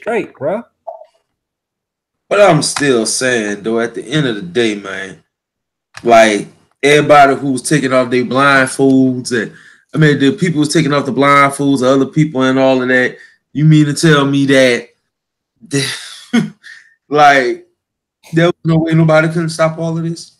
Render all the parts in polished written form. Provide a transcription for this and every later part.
straight, bro. But I'm still saying, though, at the end of the day, man, like everybody who's taking off their blindfolds, and I mean, the people who's taking off the blindfolds, of other people, and all of that. You mean to tell me that, like, there was no way nobody couldn't stop all of this?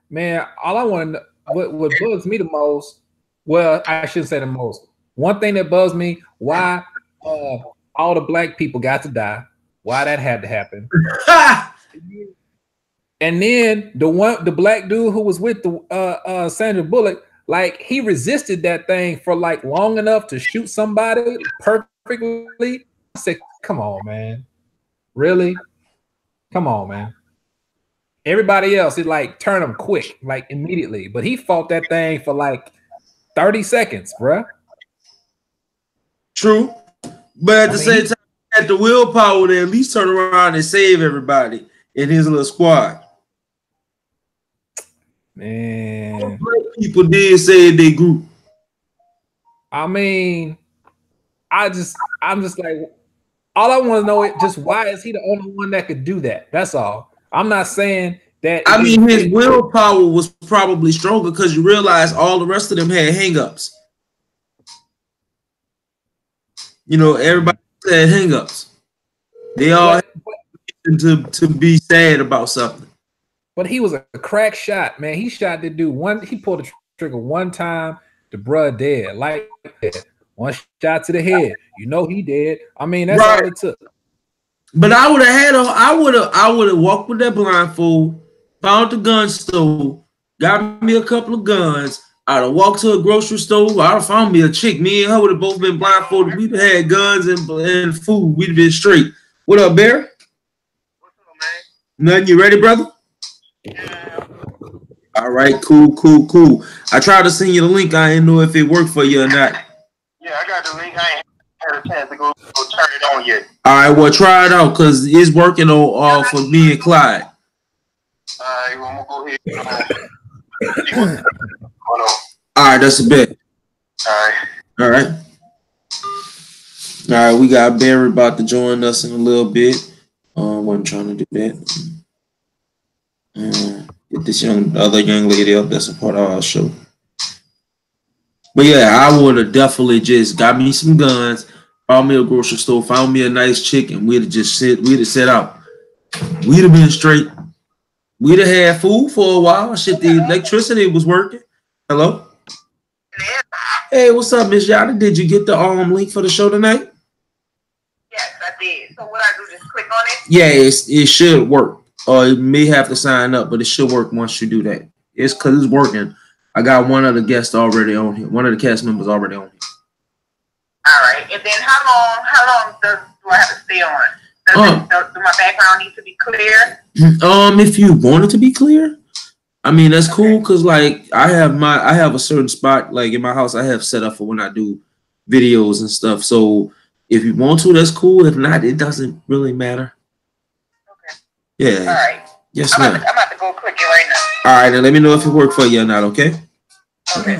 Man, all I want to know, what bugs me the most, well, I shouldn't say the most. One thing that bugs me, why all the black people got to die, why that had to happen. And then the black dude who was with the Sandra Bullock, like he resisted that thing for like long enough to shoot somebody perfectly. I said, come on, man. Really? Come on, man. Everybody else, it like turn them quick, like immediately. But he fought that thing for like 30 seconds, bruh. True. But at the same time, he had the willpower to at least turn around and save everybody in his little squad. Man. People did say they group. I mean, I'm just like, all I want to know is just why is he the only one that could do that? That's all. I'm not saying that. I mean, his willpower was probably stronger because you realize all the rest of them had hangups. You know, everybody had hangups. They all had to be sad about something. But he was a crack shot, man. He shot the dude he pulled the trigger one time, the bruh dead. Like one shot to the head. You know he dead. I mean, that's all it took. But I would have walked with that blindfold, found the gun store, got me a couple of guns. I'd have walked to a grocery store. I'd have found me a chick. Me and her would have both been blindfolded. We'd have had guns and food. We'd have been straight. What up, Bear? What's up, man? Nothing. You ready, brother? Yeah. All right, cool. I tried to send you the link. I didn't know if it worked for you or not. Yeah, I got the link. I ain't had a chance to go turn it on yet. All right, well, try it out because it's working for me and Clyde. All right, well, I'm going to go ahead. Hold on. All right, that's a bet. All right. We got Barry about to join us in a little bit. I wasn't trying to do that. Get this other young lady up that's a part of our show. But yeah, I would have definitely just got me some guns, found me a grocery store, found me a nice chick, and we'd have set out. We'd have been straight. We'd have had food for a while. Shit, the electricity was working. Hello? Hey, what's up, Miss Yada? Did you get the link for the show tonight? Yes, I did. So what I do, just click on it? Yeah, it should work. Or you may have to sign up, but it should work once you do that. It's because it's working. I got one of the guests already on here. One of the cast members already on here. All right. And then how long do I have to stay on? Do my background need to be clear? If you want it to be clear, I mean that's cool because like I have a certain spot like in my house I have set up for when I do videos and stuff. So if you want to, that's cool. If not, it doesn't really matter. Okay. Yeah. All right. Yes, ma'am. ma'am. I'm about to go click it right now. All right, now let me know if it worked for you or not, okay? Okay.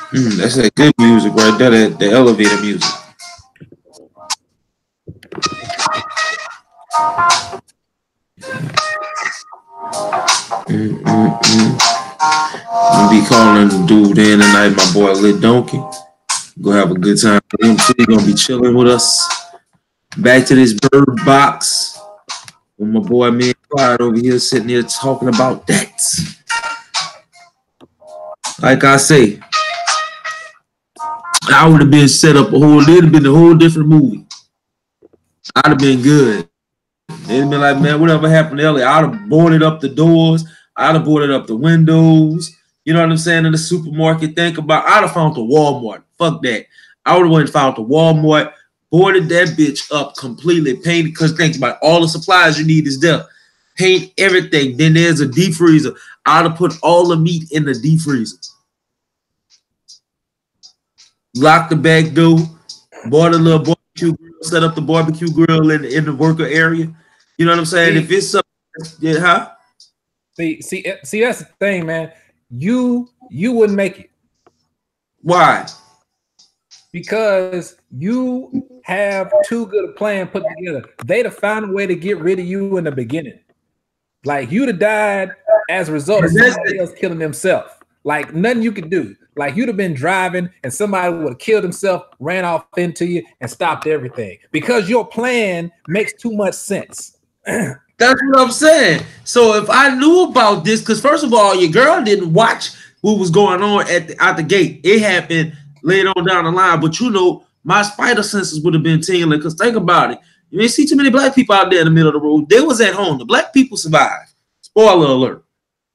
That's that good music right there, the elevator music. I'm gonna be calling the dude in tonight, my boy Lit Donkey. Gonna have a good time with him too. Gonna be chilling with us. Back to this bird box. With my boy me and Clyde over here sitting here talking about that. Like I say, I would have been set up it'd have been a whole different movie. I'd have been good. They'd have been like, man, whatever happened to Ellie? I'd have boarded up the doors. I'd have boarded up the windows. You know what I'm saying? In the supermarket, I'd have found the Walmart. Fuck that. I would have went and found the Walmart, boarded that bitch up completely, painted, because think about it, all the supplies you need is there. Paint everything. Then there's a deep freezer. I'd have put all the meat in the deep freezer. Lock the back door, bought a little barbecue grill, set up the barbecue grill in the worker area. You know what I'm saying? If it's something, yeah, huh? See, that's the thing, man. You wouldn't make it. Why? because you have too good a plan put together. They'd have found a way to get rid of you in the beginning. Like you'd have died as a result of somebody else killing themselves. Like nothing you could do. Like you'd have been driving and somebody would have killed himself, ran off into you, and stopped everything because your plan makes too much sense. That's what I'm saying. So if I knew about this, because first of all, your girl didn't watch what was going on out the gate. It happened later on down the line, but you know, my spider senses would have been tingling. Because think about it, you ain't see too many black people out there in the middle of the road. They was at home. The black people survived. Spoiler alert: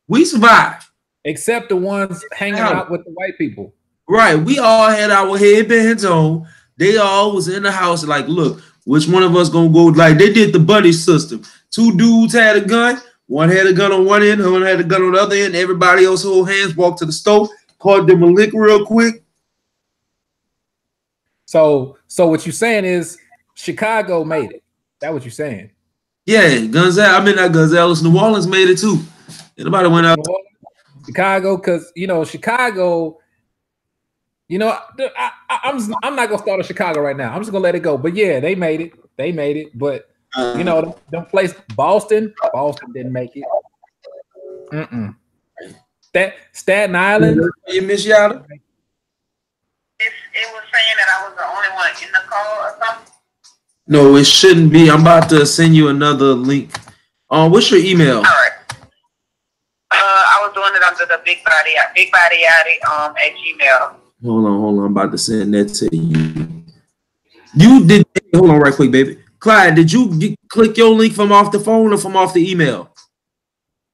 we survived. Except the ones hanging out with the white people. Right. We all had our headbands on. They all was in the house like, look, which one of us gonna go? Like they did the buddy system. 2 dudes had a gun. One had a gun on one end, one had a gun on the other end. Everybody else hold hands, walk to the stove, caught them a lick real quick. So what you're saying is Chicago made it. That what you're saying? Yeah, Gonzales. I mean not Gonzales. New Orleans made it too. Anybody went out. Chicago, because you know Chicago. You know, I'm not gonna start in Chicago right now. I'm just gonna let it go. But yeah, they made it. They made it. But you know, them place Boston didn't make it. That Staten Island. You miss Yada? It was saying that I was the only one in the call or something. No, it shouldn't be. I'm about to send you another link. What's your email? All right. I was doing it under the Big Body at Gmail. Hold on. I'm about to send that to you. You did. Hold on, right quick, baby. Clyde, did you click your link from off the phone or from off the email?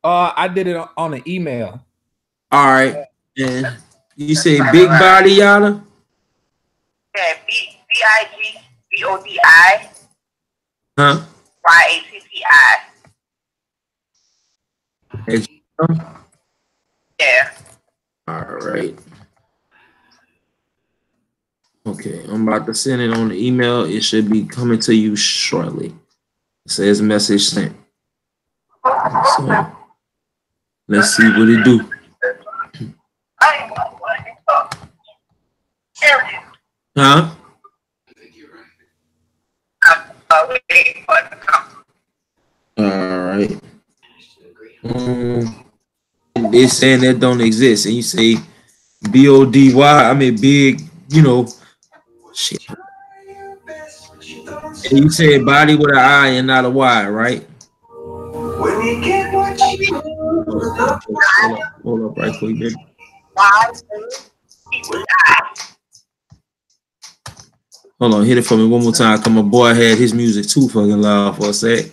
I did it on the email. All right. And you say Big Body Yada? Yeah, BIGBODI. Huh? YATTI. Yeah. All right. Okay, I'm about to send it on the email. It should be coming to you shortly. It says message sent. So let's see what it do. Huh? All right. They're saying that don't exist, and you say BODY. I mean big, you know, shit. And you said body with an I and not a Y, right? Hold up right quick, baby. Hold on, hit it for me one more time. Cause my boy had his music too fucking loud for a sec.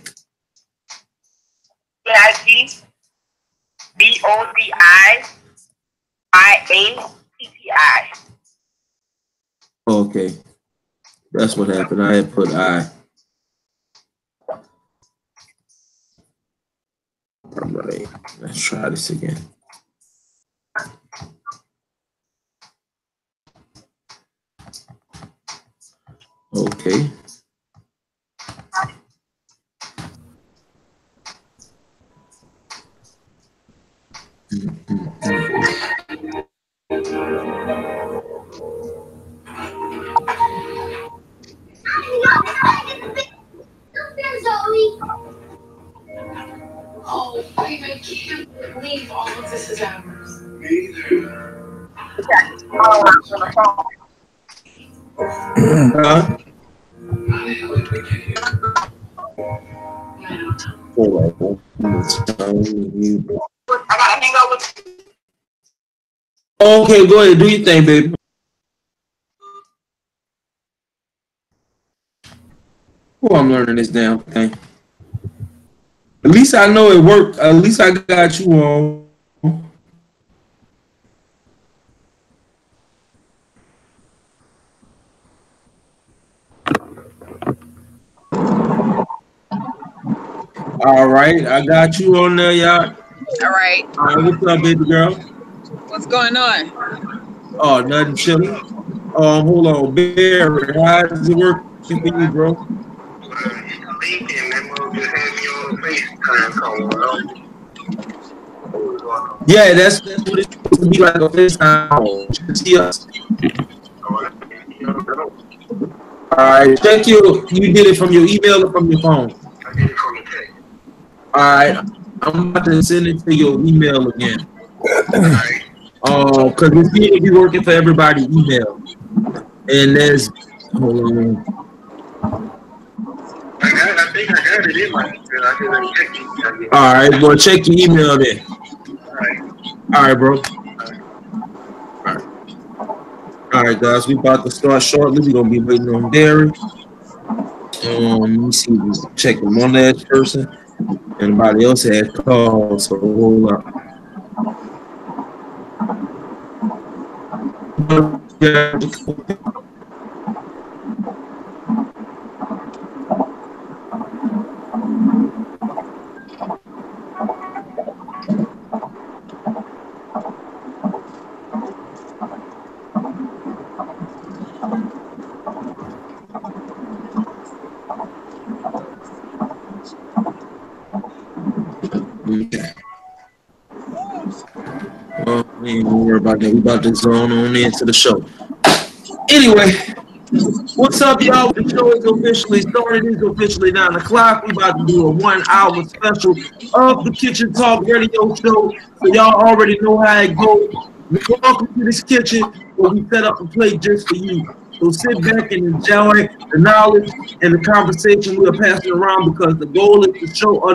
BIGBODIIATTI. Okay, that's what happened. I had put I. All right, let's try this again. Okay. Oh, I can't believe all of this is ours. Me either. Okay, go ahead, do your thing, baby. Oh, I'm learning this damn thing. At least I know it worked. At least I got you on. All right, I got you on there, y'all. All right. All right, what's up, baby girl? What's going on? Oh, nothing chilling. Hold on, Barry. How does it work for you, bro? Yeah, that's what it's supposed to be like a FaceTime. See us. All right, check you did it from your email or from your phone? I did it from the text. All right, I'm about to send it to your email again. Alright. Because it's going to be working for everybody email. And there's, hold on. I think I got it in my email. I didn't check it. All right, well, check your email then. Alright. All right, bro. All right, guys, we about to start shortly. We're going to be waiting on Derek. Let me see. Check one last person. Anybody else had calls, so hold up. Okay. Well, we ain't gonna worry about that. We about to zone on into the show. Anyway, what's up, y'all? The show is officially started. It's officially 9 o'clock. We about to do a 1 hour special of the Kitchen Talk Radio Show. So y'all already know how it goes. Welcome to this kitchen where we set up a plate just for you. So sit back and enjoy the knowledge and the conversation we are passing around, because the goal of the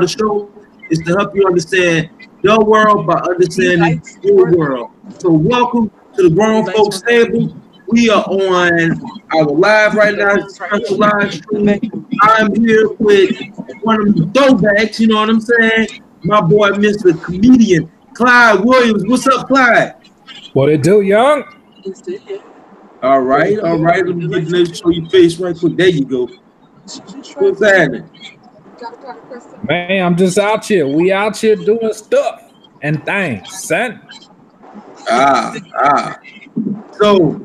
show is to help you understand your world by understanding your world. So welcome to the Grown Folks Table. We are on our live right now, special live stream. I'm here with one of the throwbacks, you know what I'm saying? My boy, Mr. Comedian Clyde Williams. What's up, Clyde? What it do, young? All right. Let me get to show your face right quick. There you go. What's happening? Man, I'm just out here. We out here doing stuff and things, son. So,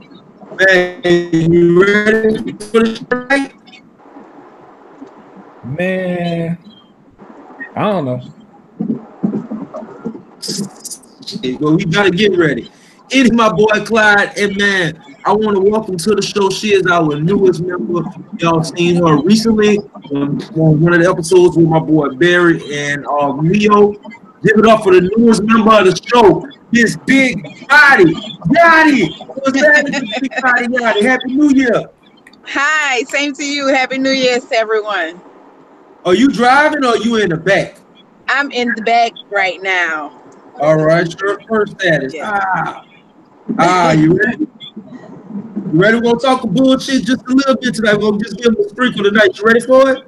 man, you ready for the strike? Man, I don't know. Well, we gotta get ready. It is my boy Clyde, and man, I want to welcome to the show. She is our newest member. Y'all seen her recently on one of the episodes with my boy Barry and Leo. Give it up for the newest member of the show, Miss Big Body Yachty. What's happening, Big Body Yachty? Happy New Year. Hi, same to you. Happy New Year to everyone. Are you driving or are you in the back? I'm in the back right now. All right, sure. First status. Yeah. You ready? You ready? We're gonna talk bullshit just a little bit tonight. We're gonna just give them a sprinkle tonight. You ready for it?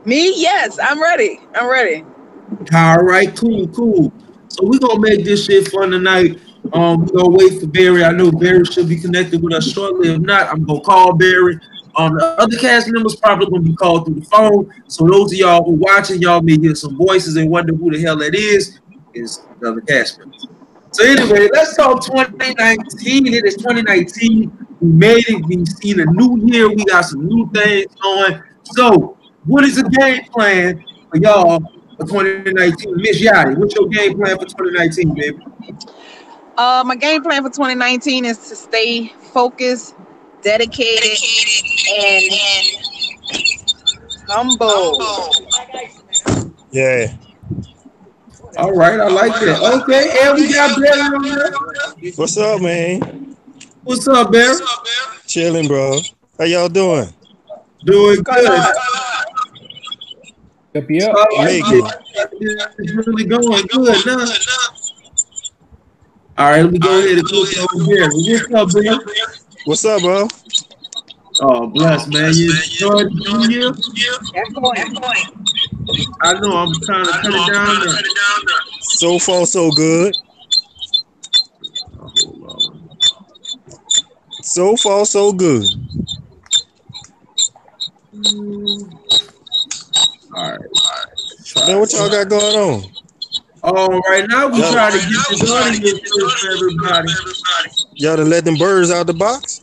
Me? Yes, I'm ready. All right, cool. So we're gonna make this shit fun tonight. We're gonna wait for Barry. I know Barry should be connected with us shortly. If not, I'm gonna call Barry. The other cast members probably gonna be called through the phone. So those of y'all who watching, y'all may hear some voices and wonder who the hell that is the other cast members. So anyway, let's talk 2019. It is 2019. We made it. We've seen a new year. We got some new things going. So what is the game plan for y'all for 2019? Miss Yachty, what's your game plan for 2019, baby? My game plan for 2019 is to stay focused, dedicated, and humble. Yeah. All right, I like that. Okay, and we got Barry on there. What's up, man? What's up, Barry? Chilling, bro. How y'all doing? Doing good. Yep. It's really going good now. All right, let me go ahead and click over here. What's up, Barry? What's up, bro? Oh, bless, man. You enjoyed the new year? I know, I'm trying to cut it down now. So far, so good. So far, so good. All right. Man, what y'all got going on? Right now we trying to get this audience for everybody. Y'all done let them birds out the box?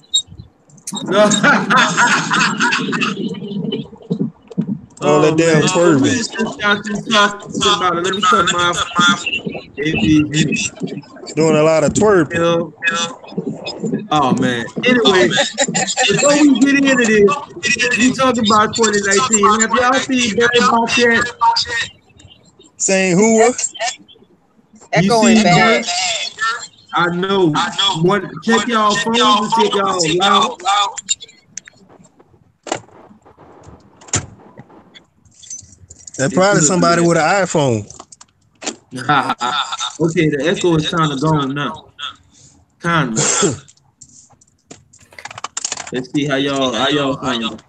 No. Oh, that damn twerving. Let me cut my doing a lot of twerping. Oh man. Anyway, before we get into this, we talking about 2019. Have y'all seen Bird Box yet? Saying who? Echoing bad. I know. Check y'all phones and see if y'all loud. That's probably somebody with an iPhone. Okay, the echo is kind of gone now. Kind of. Let's see how y'all sound.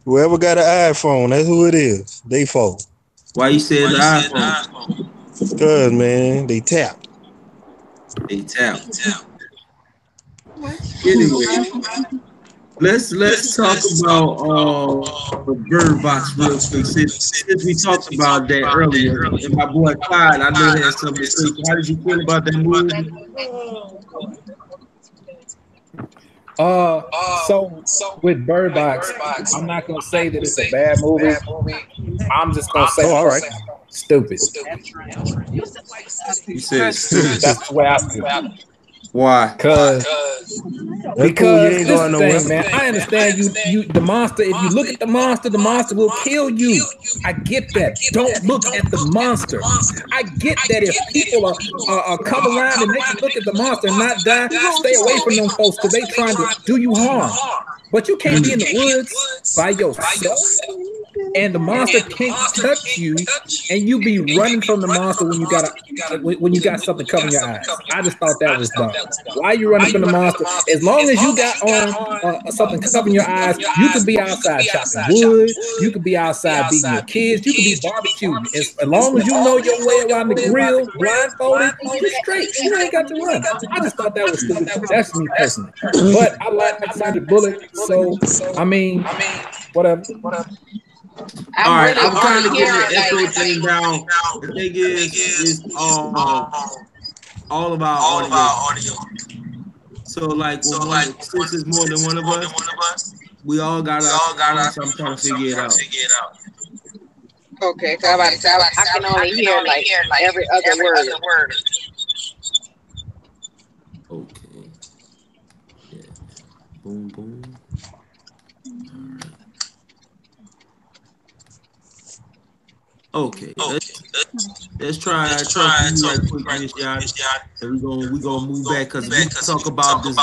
Whoever got an iPhone, that's who it is. They fault. Why you said the iPhone? Because, man, they tap. They tap. Anyway, let's talk about the Bird Box real quick. Since we talked about that earlier, and my boy Clyde, I know there's something to say. How did you feel about that movie? So with Bird Box, I'm not gonna say that it's a bad movie. I'm just gonna say, all right, stupid. You said stupid. That's the way I feel. Why? Because ain't going nowhere. thing, man. I understand you. The monster. If you look at the monster will kill you. I get that. Don't look at the monster. I get that if people are come around and they can look at the monster and not die, stay away from them folks because they trying to do you harm. But you can't be in the woods by yourself, and the monster can't touch you, and you be running from the monster when you got something covering your eyes. I just thought that was dumb. Why are you running from the monster? As long as you got on something covering your eyes, you could be outside chopping wood. You could be outside beating your kids. You could be barbecuing. As long as you know your way around the grill, blindfolded, you're straight. You ain't got to run. I just thought that was stupid. That's me personally. But I like Sandra Bullock, so I mean, whatever. All right, I'm kind of getting the echo thing down. The thing is all of our audio. So like, since it's more than one of us, we all got so I'm trying to figure it out. Okay, so I can only hear like every other word. Okay. Yeah. Boom, boom. Okay, let's try right quick, Miss Yachty, and we gonna move back because we talk about this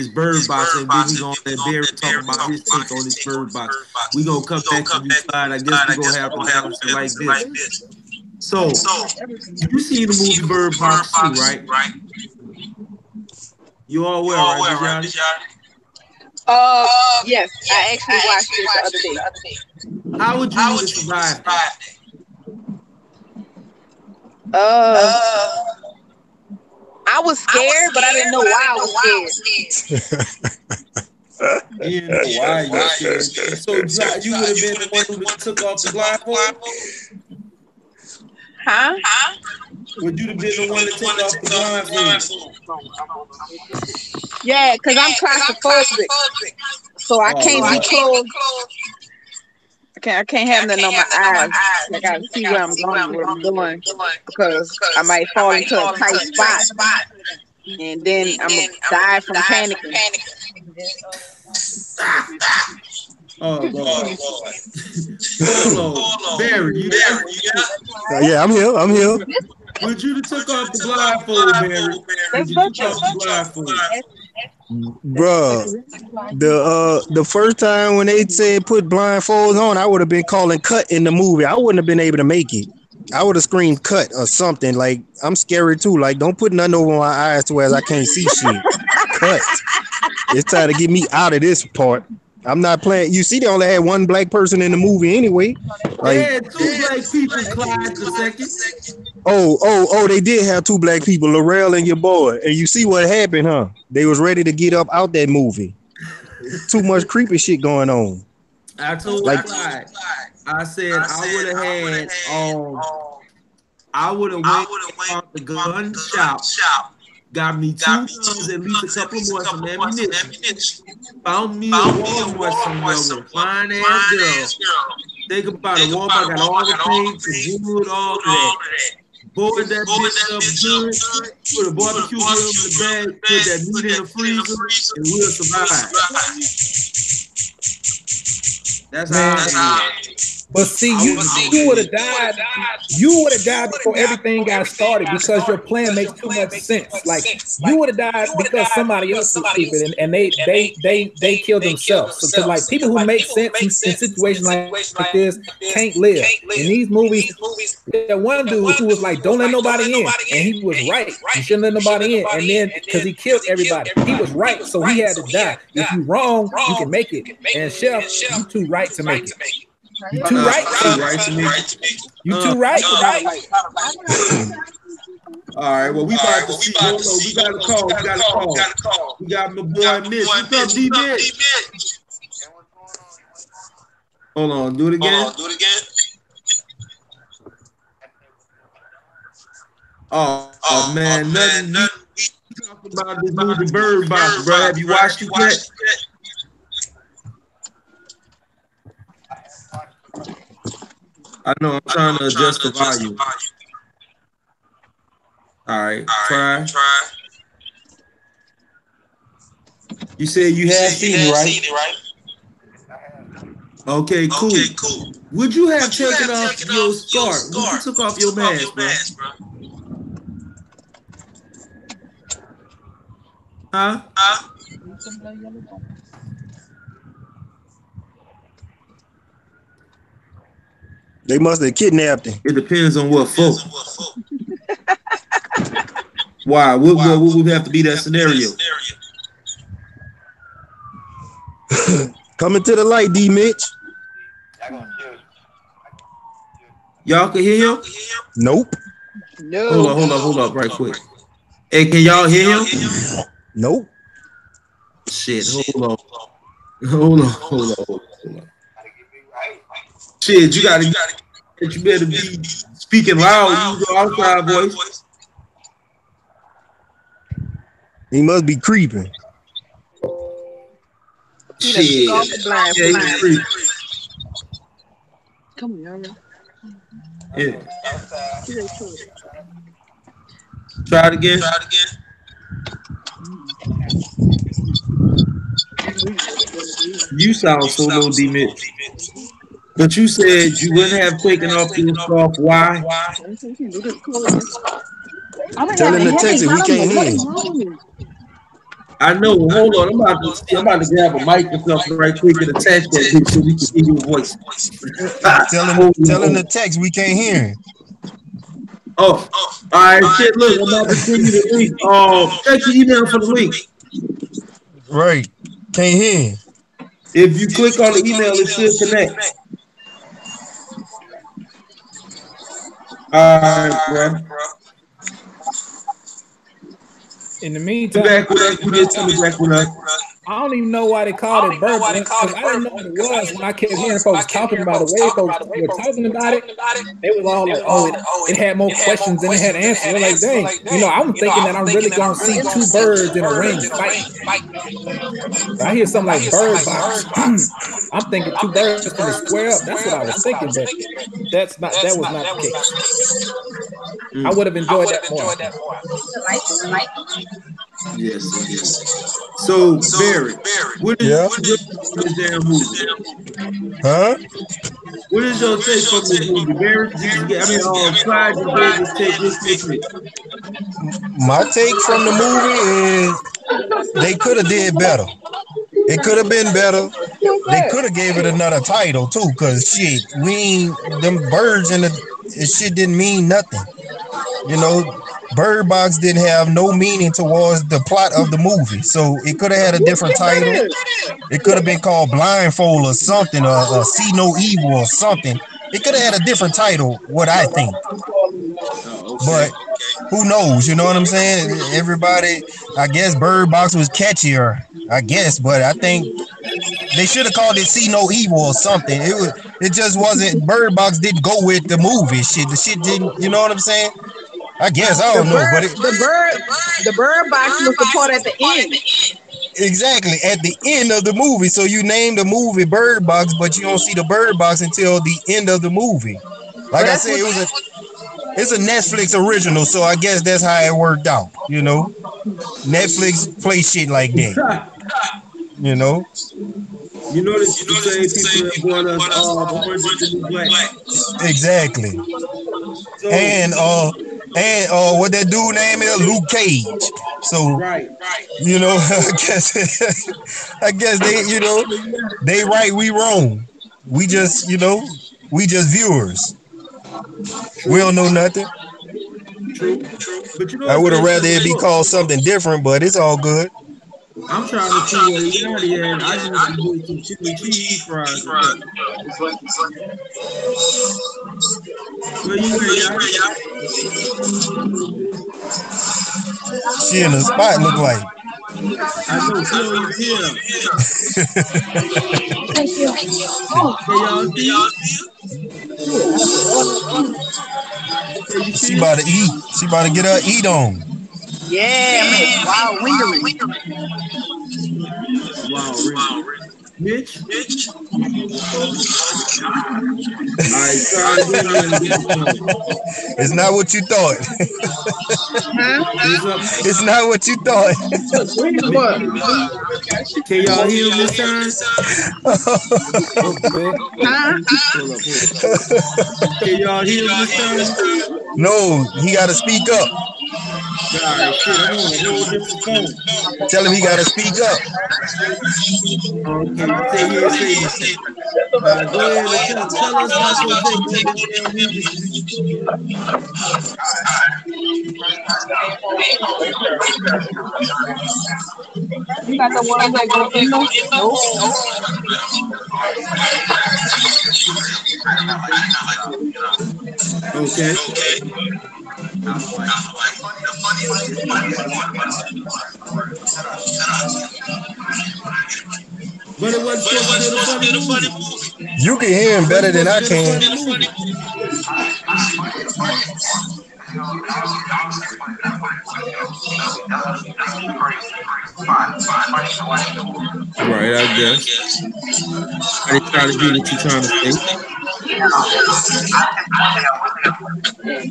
Bird Box, and then we gonna let Barry talk about his take on this Bird Box. We gonna come back to you, Clyde. I guess we gonna have to balance it like this. So you see the movie Bird Box 2, right? You all aware, right, Miss Yachty? Yes, I actually watched it the other day. How would you survive that? I was scared, but I didn't know why I was scared. You didn't know why you were scared. So you would have been the one who took off the blindfold? Huh? Would you have been the one that took off the blindfold? Yeah, because I'm claustrophobic, so I can't be close. I can't have nothing on my eyes. I gotta see where I'm going, what I'm doing, because I might fall into a tight spot, and then I'm gonna die from panicking. Oh God! Hold on, Barry, you there? Yeah, I'm here. Would you have took off the blindfold, Barry? Would you took off the blindfold? Bruh, the first time when they said put blindfolds on, I would have been calling cut in the movie. I wouldn't have been able to make it. I would have screamed cut or something. Like, I'm scary too. Like, don't put nothing over my eyes to where I can't see shit. Cut. It's time to get me out of this part. I'm not playing. You see, they only had one black person in the movie anyway. Like, they had two black people, Clyde the second. Oh, they did have two black people, Laurel and your boy. And you see what happened, huh? They was ready to get up out that movie. Too much creepy shit going on. I told Clyde, I said I would have went out the gun shop, got me 2 guns, at least a couple more, some ammunition. Found me a Walmart somewhere with a fine ass girl. Think about it, Walmart got all the paint, the wood, all of that. boiled that bitch up good, put a barbecue grill in the bag, put that meat in the freezer, and we'll survive. That's how. But see, you would have died. You would have died before everything got started because your plan makes too much sense. Like you would have died because somebody else was stupid and they killed themselves. So like people who make sense in situations like this can't live. In these movies, that one dude who was like, "Don't let nobody in," and he was right. You shouldn't let nobody in. And then because he killed everybody, he was right, so he had to die. If you wrong, you can make it. And Chef, you too right to make it. You too right. You too right. All right. Well, we about to see. We got a call. We got my boy Mitch. What's up, D Mitch? Hold on. Do it again. Oh man, nothing. We talking about this movie Bird Box, bro. Have you watched it yet? I know I'm trying to adjust the volume. All right, try. You said you have seen it, right? Okay, cool. Would you have taken off your scarf? Would you took off your mask, bro? Huh? They must have kidnapped him. It depends on what for. Why? What would have to be that scenario? Coming to the light, D Mitch. Y'all can hear him? Nope. No. Hold up, right quick. Hey, can y'all hear him? Nope. Shit, hold on. Shit, you better be speaking loud. You go outside, voice. He must be creeping. Shit. Yeah, he's creeping. Come on, y'all. Yeah. Try it again. You sound so low, D Mitch. But you said you wouldn't have taken off your scarf. Why? Tell him to text it. We can't hear. I know. Hold on. I'm about to grab a mic or something right quick and attach that bitch so we can hear your voice. Tell him to text. We can't hear him. Oh, all right. Shit, look. I'm about to send you the link. Check your email for the link. Right. Can't hear him. If you click on the email, it should connect. All right, bro. In the meantime, Back with us. I don't even know why they called it bird because I didn't know what it was when I kept hearing folks talking about the way folks were talking about it. They was all like, "Oh, it had more questions than it had answers." They're like, "Dang, I'm thinking that I'm really gonna see two birds in a ring fight." I hear something like bird box. I'm thinking two birds gonna square up. That's what I was thinking, but that was not the case. I would have enjoyed that more. Yes. So, Barry, what is your damn movie? Huh? What is your take from this movie, Barry? Clyde, just take this. My take from the movie is they could have did better. It could have been better. They could have gave it another title too, cause shit, them birds and the shit didn't mean nothing. Bird Box didn't have no meaning towards the plot of the movie, so it could have had a different title. It could have been called Blindfold or something, or See No Evil or something. It could have had a different title, what I think. But who knows? You know what I'm saying? Everybody, I guess Bird Box was catchier, I guess, but I think they should have called it See No Evil or something. It just wasn't. Bird Box didn't go with the movie shit. The shit didn't. You know what I'm saying? I guess I don't know, but the bird box was the part at the end. Exactly, at the end of the movie. So you name the movie Bird Box, but you don't see the bird box until the end of the movie. Like I said, it's a Netflix original, so I guess that's how it worked out. You know, Netflix play shit like that. You know. You know the same people that brought us Orange is the New Black. Exactly. So, And what that dude name is Luke Cage. So right. You know, I guess they, you know, they right, we wrong. We just, you know, we just viewers. True. We don't know nothing. True. But you know, I would have rather it be called something different, but it's all good. I'm trying to see where he out here, and I just want to do some chili cheese fries. Where you at, y'all? She in the spot look like. I know she don't even hear. She about to eat. She about to get her eat on. Yeah, man. Wow, wingering. Wow, Mitch. It's not what you thought. It's not what you thought. Can y'all hear him this time? Can y'all hear him this time? No, he got to speak up. Right, shit, I'm on a whole different phone. Tell him he got to speak up. Okay, say. Go ahead and tell us how to take this damn music. You got the one that go in the Okay. But it wasn't supposed to be a funny movie. You can hear him better than I can. Right, I guess. I didn't try to do what you're trying to say.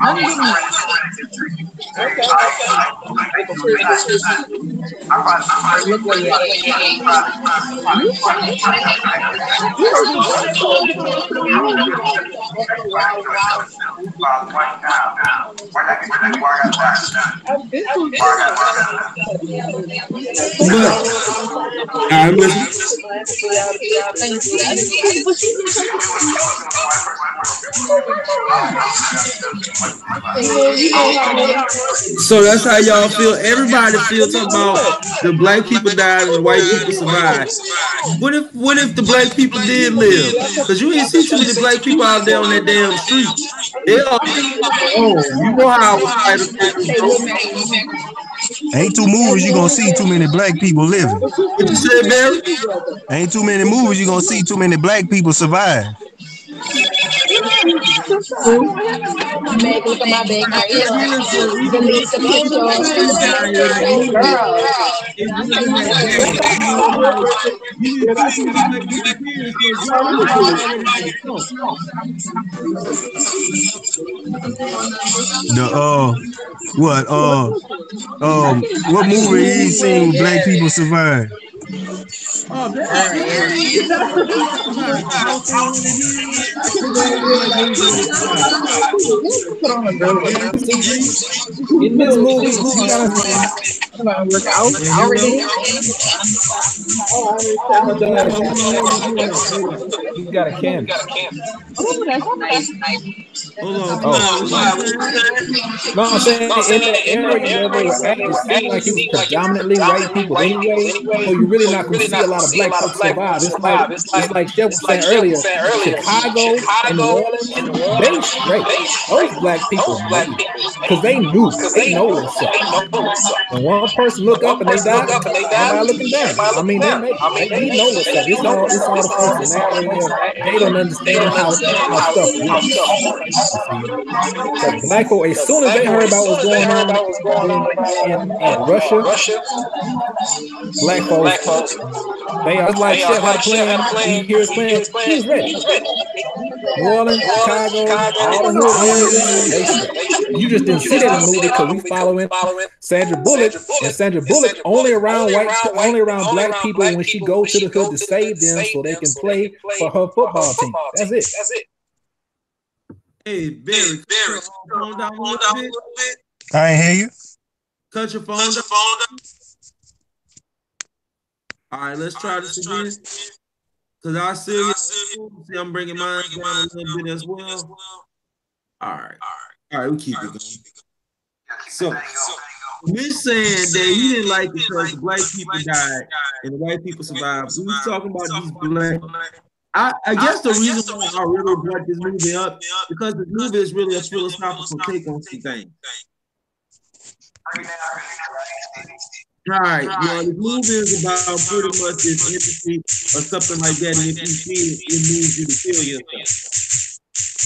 I'm listening. So that's how y'all feel. Everybody feels about the black people died and the white people survived. What if the black people did live? Because you ain't see too many black people out there on that damn street. They all, you know how I was fighting. Ain't two movies you gonna see too many black people living. What you said, Barry? Ain't too many movies you gonna see too many black people survive. What movie you seen black people survive? Oh, in this movie, you gotta work out already. He's got a can. Hold on. No, I'm saying in the area where they were at, it seemed like it was predominantly white people anyway. So you're really not going to see a lot of black folks survive. It's like Chef was saying earlier, Chicago and New Orleans, they straight. Those black people, because they know what's up. When one person look up and they die, they're not looking down. I mean, they know what's up. It's all the folks in that area. They don't understand how stuff works. So black folk, as soon as they heard about what's going on in Russia, black folks, they are like Chef had a plan. He hears playing. He was ready. New Orleans, Chicago, all the hood areas, they straight. you just didn't see that in the movie because we following Sandra Bullock, and Sandra Bullock only around black people when she goes to the hood to save them so they can play for her football team. That's it. Hey, Barry, phone down a little bit. I ain't hear you. Cut your phone down. All right, let's try this again. Because I see I'm bringing mine down a little bit as well. All right, we keep it going. So we're saying that he didn't like it because the black people died and the white people survived. We was talking about these black. I guess the reason why I really brought this movie up because the movie is really a philosophical take on some things. All right, the movie is about pretty much this empathy or something like that, and if you see it, it moves you to kill yourself.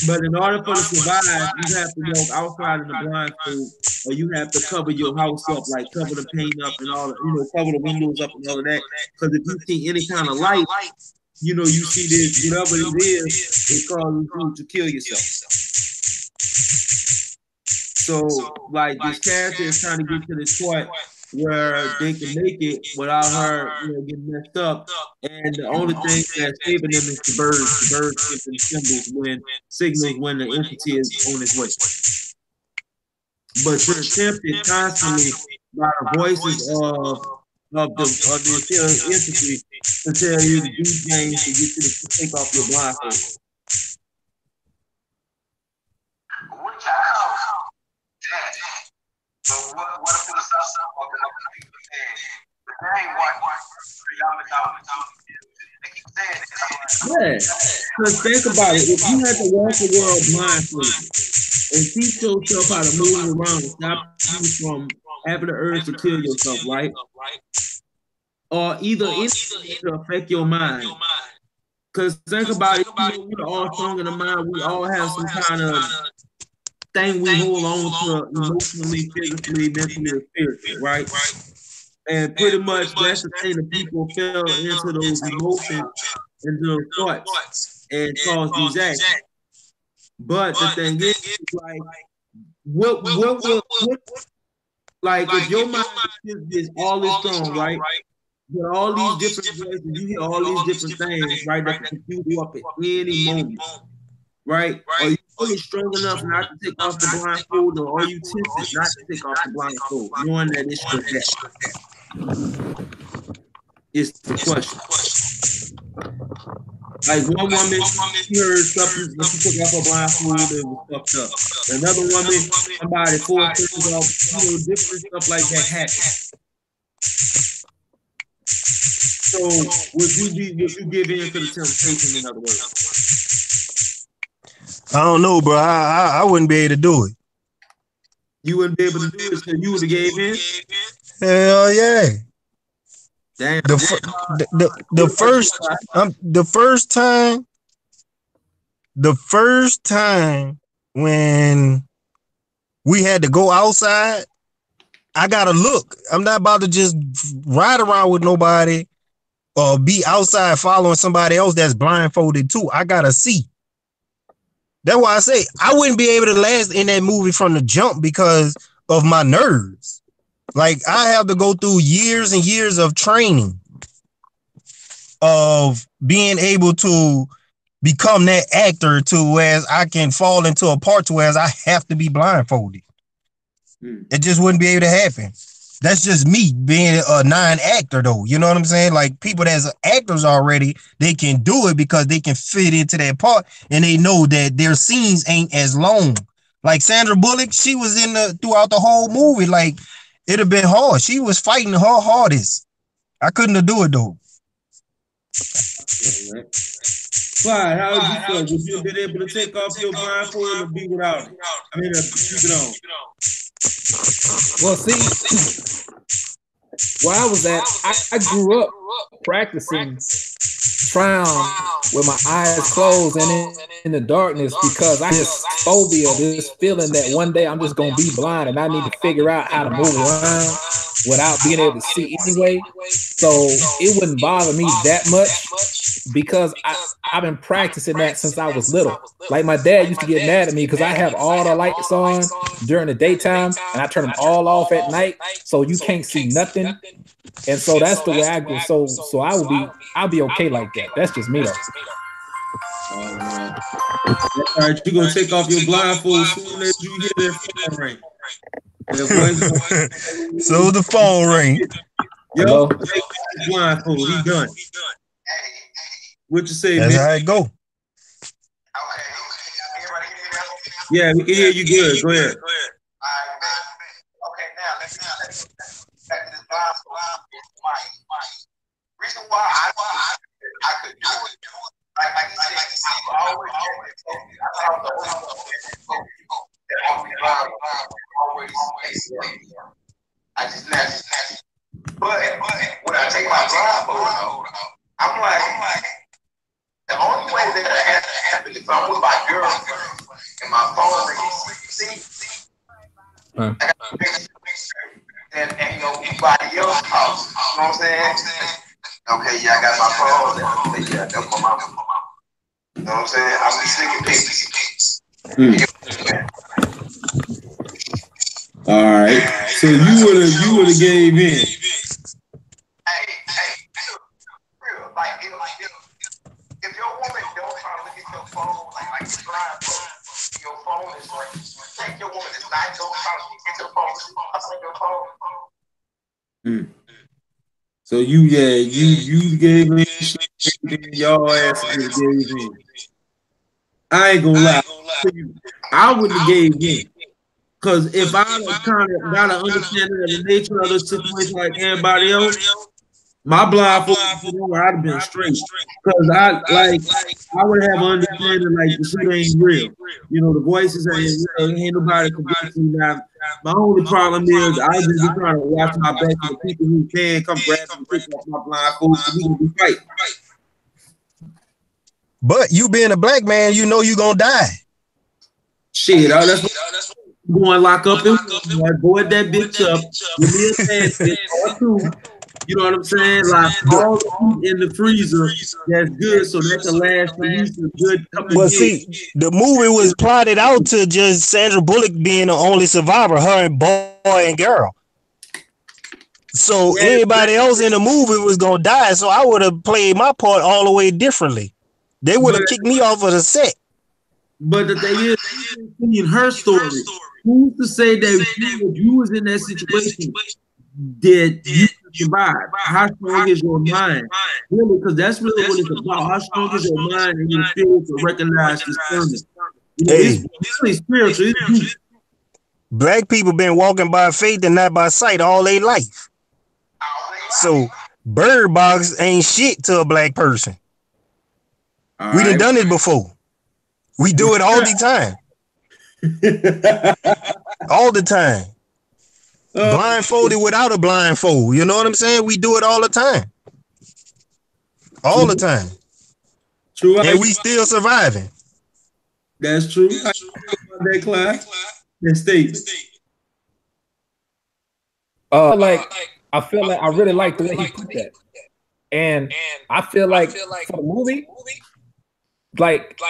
But in order for to survive, you have to walk outside in the blindfold, or you have to cover your house up, like cover the paint up and all, cover the windows up and all of that. Because if you see any kind of light, you see this, whatever it is, it causes you to kill yourself. So, like, this character is trying to get to this point where they can make it without her getting messed up. And the only thing that's saving them is the birds. The birds give them signals when the entity is on its way. But you're tempted constantly by the voices of the entity to tell you to do things to get you to take off your blindfold. But what if it was yeah, because think about it. If you had to walk the world blindfolded and teach yourself how to move around and stop you from having the urge to kill yourself, right? Or either anything to affect your mind. Because think about it, we're all strong in the mind. We all have some kind of thing we hold on to emotionally, physically, mentally, or spiritually, right? And pretty much that's the thing that people fell into those emotions and those thoughts and cause these acts. But the thing is, like, what like if your mind is all this strong, right? You hear all these different voices, you hear all these different things, right? That can confuse you up at any moment, right? Are you fully strong enough not to take off the blindfold, or are you tempted not to take off the blindfold, knowing that it's for that? It's the question. Like one woman, she heard something, when she took off her blindfold, it was fucked up. Another woman, somebody forced her off, different stuff like that happens. So would you give in to the temptation, in other words? I don't know, bro. I wouldn't be able to do it. You wouldn't be able to do it, so you would have gave in? Hell yeah. Damn. The first time when we had to go outside, I gotta look. I'm not about to just ride around with nobody or be outside following somebody else that's blindfolded too. I gotta see. That's why I say I wouldn't be able to last in that movie from the jump because of my nerves. Like, I have to go through years and years of training of being able to become that actor to where I can fall into a part to where I have to be blindfolded. It just wouldn't be able to happen. That's just me being a non-actor though. You know what I'm saying? Like, people that's actors already, they can do it because they can fit into that part and they know that their scenes ain't as long. Like Sandra Bullock, she was throughout the whole movie. Like, it'd have been hard. She was fighting her hardest. I couldn't have do it though. Clyde, how would you feel? Would you have been able to take off your blindfold or be without it? I mean, keep it on. Well, see, where I was at, I grew up practicing frown with my eyes closed and in the darkness because I just phobia, this feeling that one day I'm just gonna be blind and I need to figure out how to move around without being able to see anyway. So it wouldn't bother me that much because I've been practicing that since I was little. Like my dad used to get mad at me because I have all the lights on during the daytime and I turn them all off at night, so you can't see nothing. And so that's the way I go. So I'll be okay like that. That's just me though. All right, you gonna take off your blindfold as soon as you hear that phone ring. So the phone ring. Yo, take off the blindfold. He done. What you say, That's man? how it go. Yeah, we can hear you good. Go ahead. Okay, now let's back to this blindfold. Reason why I could do it, like you said, I always I just naturally. But when I take my blindfold out, I'm like, the only way that has to happen if I'm with my girlfriend and my phone rings, I got to make sure that ain't nobody else's house. You know what I'm saying? Okay, yeah, I got my phone. Yeah, that's my mama. You know what I'm saying? I'm just thinking pictures. All right. So you would have gave in. Hey, real. Like, if your woman don't try to look at your phone, like the blindfold, your phone is like, take your woman is not don't try to look at your phone. I'll take your phone. So you gave in, y'all ass gave in. I ain't gonna lie. I wouldn't have gave in. Because if I kind of got an understanding of the nature of the situation like everybody else, my blindfold I'd have been straight. Because I would have an understanding like the shit ain't real. You know, the voices ain't nobody convinced me now. My only problem is I just be trying to watch my back for the people who can come grab me and pick up my blindfold so we can be fighting. But you being a black man, you know you gonna die. Shit, that's what going lock up and board that bitch up. Give me a sandwich or two. You know what I'm saying? Like all the food in the freezer that's good, so that can last for you some good couple But of see, the movie was plotted out to just Sandra Bullock being the only survivor, her and boy and girl. So anybody else in the movie was gonna die. So I would have played my part all the way differently. They would have kicked me off of the set. But the thing is, in her story, who's to say that if you was in that situation, that you survive? How strong is your mind? Really, because that's really what it's about. How strong is your mind and your spirit to recognize this person? It's really spiritual. It's deep. Black people been walking by faith and not by sight all their life. So Bird Box ain't shit to a black person. We done done it before. We do it all the time. All the time. Blindfolded without a blindfold. You know what I'm saying? We do it all the time. All the time. True. And we still surviving. That's true. That class. That statement. I feel like I really like the way he put that. And I feel like for the movie, like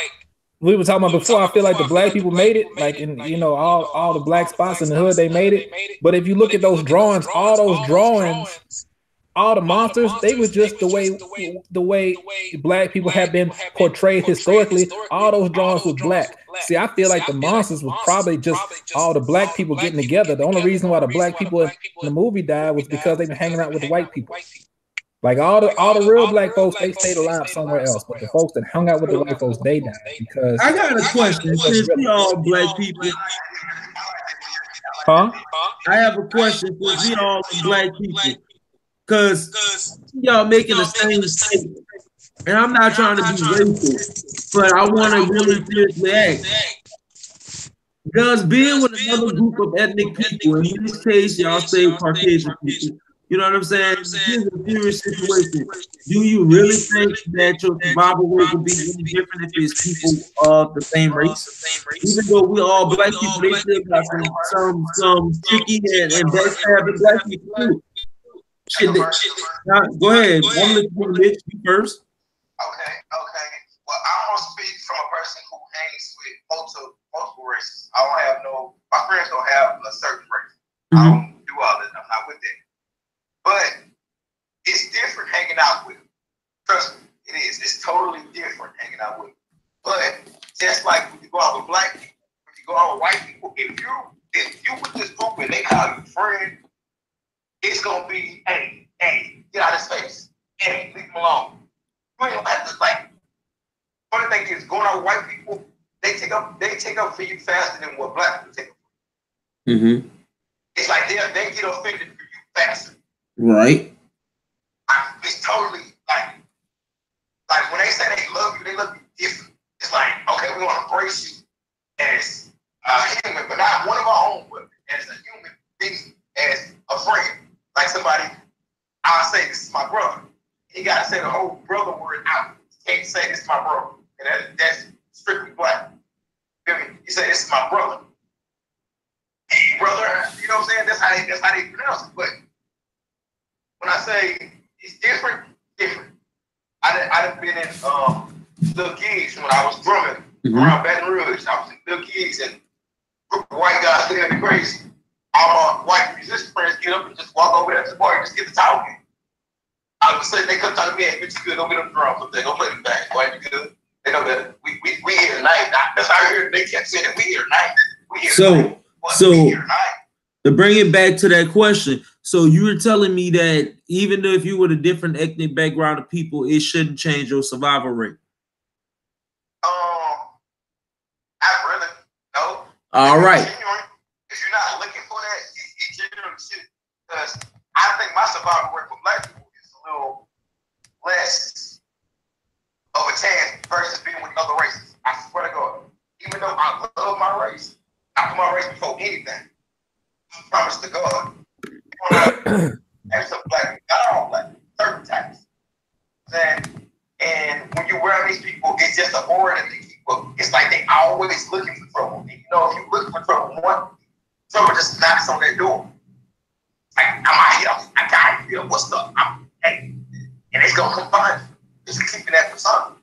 we were talking about before, I feel like the black people made it, like in all the black spots in the hood, they made it. But if you look at those drawings, all the monsters, they was just the way black people have been portrayed historically. All those drawings were black. See, I feel like the monsters was probably just all the black people getting together. The only reason why the black people in the movie died was because they've been hanging out with the white people. Like all the real black folks, they stayed alive somewhere else. But the folks that hung out with the white folks, they died. Because I got a question. Since we all black people, huh? I have a question. Since we all black people, because y'all making the same statement, and I'm not trying to be racist, but I want to really seriously ask: does being with another group of ethnic people, in this case, y'all say Caucasian people, you know what I'm saying? This is a serious situation. Do you really think that your survival rate would be any different if it's people of the same race? Even though we all black people, they still got some tricky and backstabbing black people too. Shit, go ahead. I'm gonna let you first. Okay. Well, I'm gonna speak from a person who hangs with multiple races. I don't have my friends don't have a certain race. I don't do all that. I'm not with that. But it's different hanging out with them. Trust me, it is. It's totally different hanging out with them. But just like when you go out with black people, when you go out with white people, if you with this group and they call you friend, it's gonna be, hey, get out of his face. Hey, leave him alone. You ain't gonna have to like. Funny thing is, going out with white people, they take up for you faster than what black people take up for you. It's like they get offended for you faster. Right. It's totally like when they say they love you different. It's like, okay, we want to embrace you as a human, but not one of our own, but as a human being, as a friend. Like somebody, I'll say this is my brother. You gotta say the whole brother word out. You can't say this is my brother. And that's strictly black. You feel me? You say this is my brother. Hey, brother, you know what I'm saying? That's how they pronounce it. But when I say it's different. I done been in little gigs when I was drumming around Baton Rouge. I was in little gigs and white guys looking at me crazy. All my white musician friends get up and just walk over there to the bar and just get to talking. I was saying they come talk to me, hey, bitch, you good, go get them drums up there, go play them back. Why you good? They know that we here tonight. That's how I heard they kept saying that we here tonight. We here tonight. So to bring it back to that question, so you were telling me that even if you were a different ethnic background of people, it shouldn't change your survival rate. I really no. All right. If you're not looking for that, it generally should. Because I think my survival rate for black people is a little less of a chance versus being with other races. I swear to God. Even though I love my race, I put my race before anything. I promise to God. There's some black people, not all black people, certain types. And when you're around these people, it's just an aura that they keep up. It's like they always looking for trouble. And you know, if you look for trouble, trouble just knocks on their door. Like, I'm out here, I got you, what's up? Hey, and it's gonna come find you. Just keeping that persona.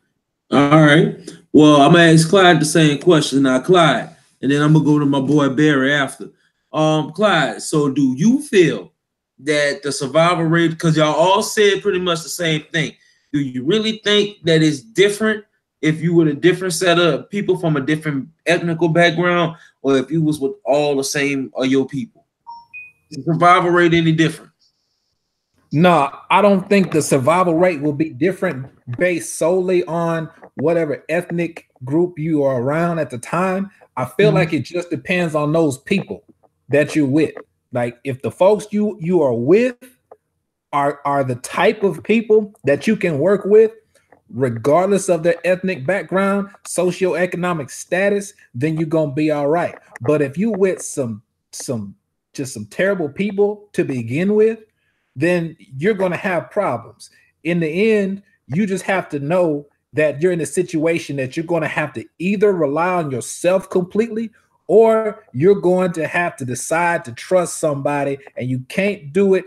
All right. Well, I'm gonna ask Clyde the same question now, Clyde, and then I'm gonna go to my boy Barry after. Clyde, so do you feel that the survival rate, because y'all all said pretty much the same thing, do you really think that it's different if you were a different set of people from a different ethnical background, or if you was with all the same of your people? Is the survival rate any different? No, I don't think the survival rate will be different based solely on whatever ethnic group you are around at the time. I feel like it just depends on those people that you're with. Like if the folks you are with are the type of people that you can work with, regardless of their ethnic background, socioeconomic status, then you're gonna be all right. But if you with some terrible people to begin with, then you're going to have problems. In the end, you just have to know that you're in a situation that you're going to have to either rely on yourself completely, or you're going to have to decide to trust somebody, and you can't do it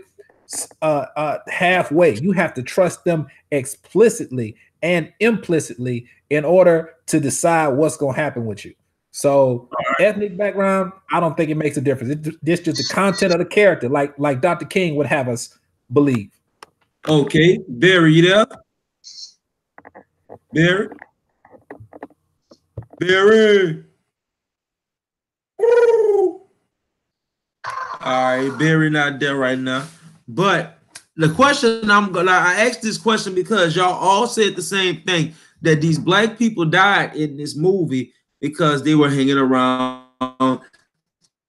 halfway. You have to trust them explicitly and implicitly in order to decide what's going to happen with you. So ethnic background, I don't think it makes a difference. It's just the content of the character, like Dr. King would have us believe. Okay, Barry, you there? Barry. All right, Barry not there right now. But the question I asked this question because y'all all said the same thing, that these black people died in this movie because they were hanging around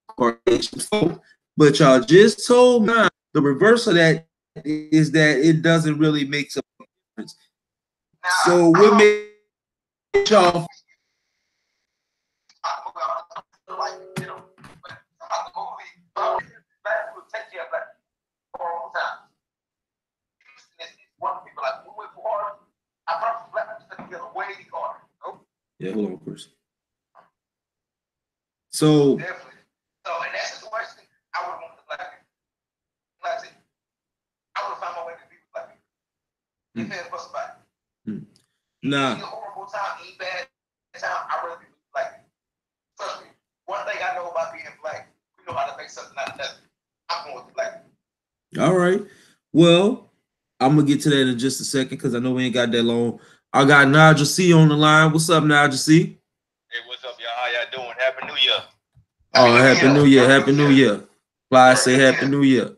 Caucasian folk. But y'all just told me the reverse of that is that it doesn't really make a difference. So what made y'all? Yeah, hold on, person. So Definitely. So in that situation, I would want the black people. Like I would find my way to be with black people. If it was about nah. horrible whole time, any bad time, I'd rather be black. Trust me. One thing I know about being black, we know how to make something out of nothing. I'm going with the black. All right. Well, I'm gonna get to that in just a second because I know we ain't got that long. I got Nigel C on the line. What's up, Nigel C? Hey, what's up, y'all? How y'all doing? Happy New Year. Oh, Happy New Year. Happy New Year. Fly say Happy New Year.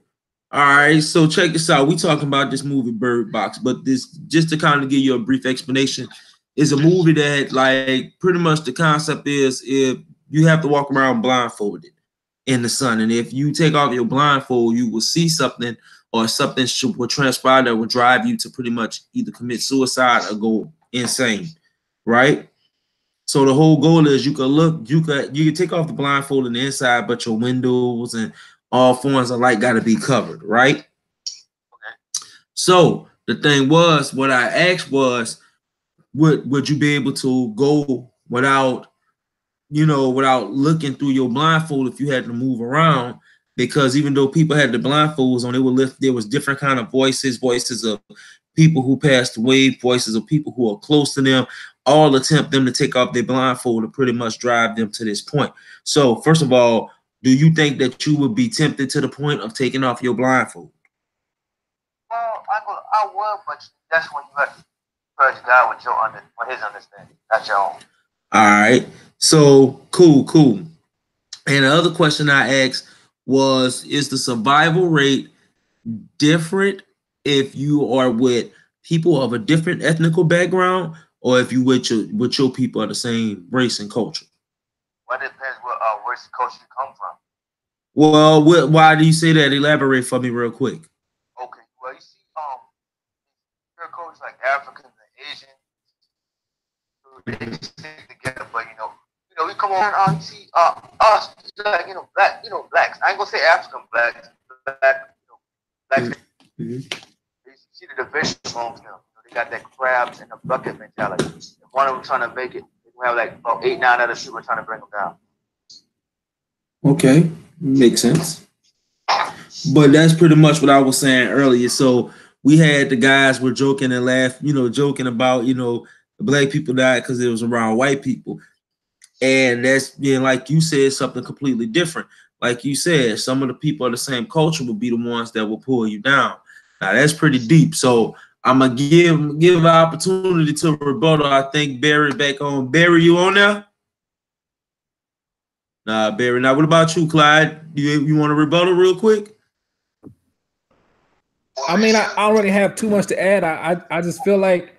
All right, so check this out. We talking about this movie Bird Box, but this, just to kind of give you a brief explanation, is a movie that, like, pretty much the concept is if you have to walk around blindfolded in the sun, and if you take off your blindfold, you will see something, or something will transpire that will drive you to pretty much either commit suicide or go insane, right? So the whole goal is you can take off the blindfold on the inside, but your windows and all forms of light got to be covered, right? Okay. So the thing was, what I asked was, would you be able to go without, without looking through your blindfold if you had to move around? Because even though people had the blindfolds on, there was different kind of voices of people who passed away, voices of people who are close to them, all attempt them to take off their blindfold to pretty much drive them to this point. So first of all, do you think that you would be tempted to the point of taking off your blindfold? Well, I would, but that's when you have to trust God with his understanding, not your own. All right. So cool. And the other question I asked was, is the survival rate different if you are with people of a different ethnical background, or if you with your people of the same race and culture? Well, it depends what race and culture you come from. Well, why do you say that? Elaborate for me real quick. Okay. Well, you see, your cultures like Africans and Asians, they stick together, but we come on, you see, us, like, blacks. I ain't gonna say African blacks, blacks. Mm-hmm. You see the division amongst them. They got that crabs and the bucket mentality. If one of them trying to make it, they have like about 8, 9 other people trying to bring them down. Okay, makes sense. But that's pretty much what I was saying earlier. So we had the guys were joking and joking about, the black people died because it was around white people. And that's being, like you said, something completely different. Like you said, some of the people of the same culture will be the ones that will pull you down. Now that's pretty deep. So I'm gonna give an opportunity to rebuttal. I think Barry back on. Barry, you on there? Nah, Barry. Now, what about you, Clyde? You want to rebuttal real quick? I mean, I don't really have too much to add. I just feel like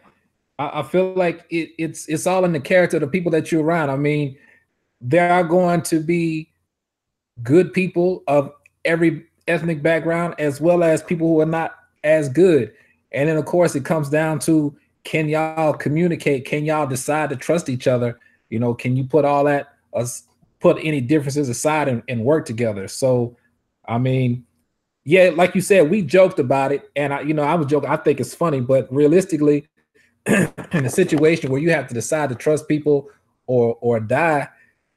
it's all in the character of the people that you're around. I mean, there are going to be good people of every ethnic background, as well as people who are not as good. And then, of course, it comes down to, can y'all communicate? Can y'all decide to trust each other? Can you put all that, put any differences aside and work together? So, I mean, yeah, like you said, we joked about it, and I was joking. I think it's funny, but realistically, in a situation where you have to decide to trust people or die,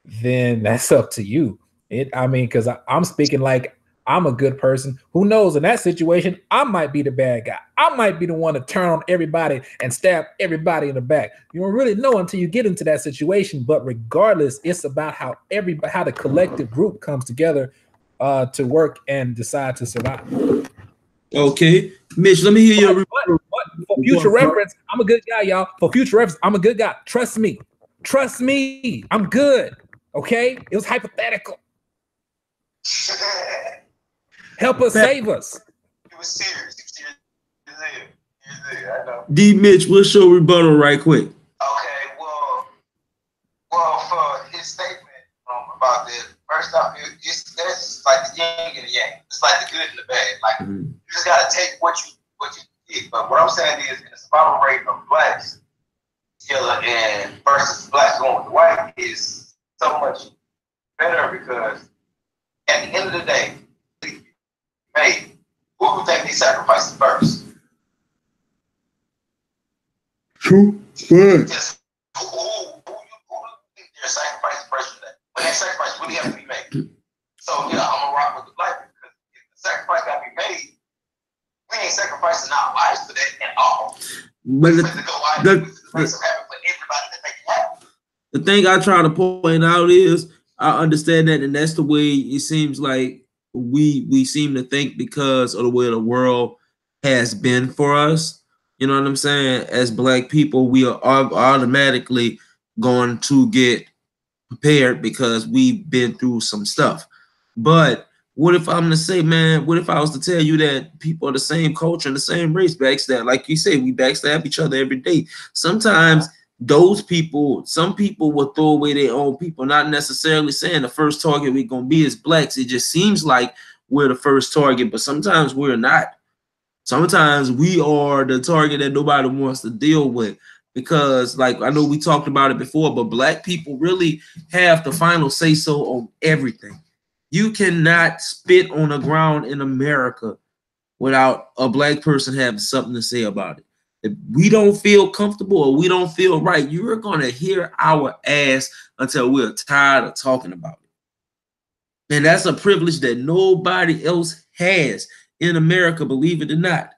then that's up to you. Because I'm speaking like I'm a good person. Who knows? In that situation, I might be the bad guy. I might be the one to turn on everybody and stab everybody in the back. You don't really know until you get into that situation. But regardless, it's about how the collective group comes together to work and decide to survive. Okay, Mitch, let me hear your. For future reference, I'm a good guy, y'all. For future reference, I'm a good guy. Trust me. I'm good. Okay, it was hypothetical. Help us, save us. It was serious. I know. D. Mitch, what's your rebuttal right quick? Okay, well, for his statement about this, first off, it's like the yin and the yang. It's like the good and the bad. Like you just gotta take what you get. But what I'm saying is, in the survival rate of blacks killer and versus blacks going with the white is so much better, because at the end of the day, hey, who would take these sacrifices first? True. Good. Just who think they're sacrificing first for that? When that sacrifice really has to be made. So I'm gonna rock with the black, because if the sacrifice got to be made, we ain't sacrificing our lives for that at all. But the sacrifice of having for everybody The thing I try to point out is I understand that, and that's the way it seems like we seem to think because of the way the world has been for us. You know what I'm saying? As black people, we are automatically going to get prepared because we've been through some stuff. But what if I'm to say, man, what if I was to tell you that people are the same culture and the same race backstab? Like you say, we backstab each other every day. Sometimes those people, some people will throw away their own people, not necessarily saying the first target we're gonna be is blacks. It just seems like we're the first target, but sometimes we're not. Sometimes we are the target that nobody wants to deal with because, like, I know we talked about it before, but black people really have the final say so on everything. You cannot spit on the ground in America without a black person having something to say about it. If we don't feel comfortable or we don't feel right, you're going to hear our ass until we're tired of talking about it. And that's a privilege that nobody else has in America, believe it or not.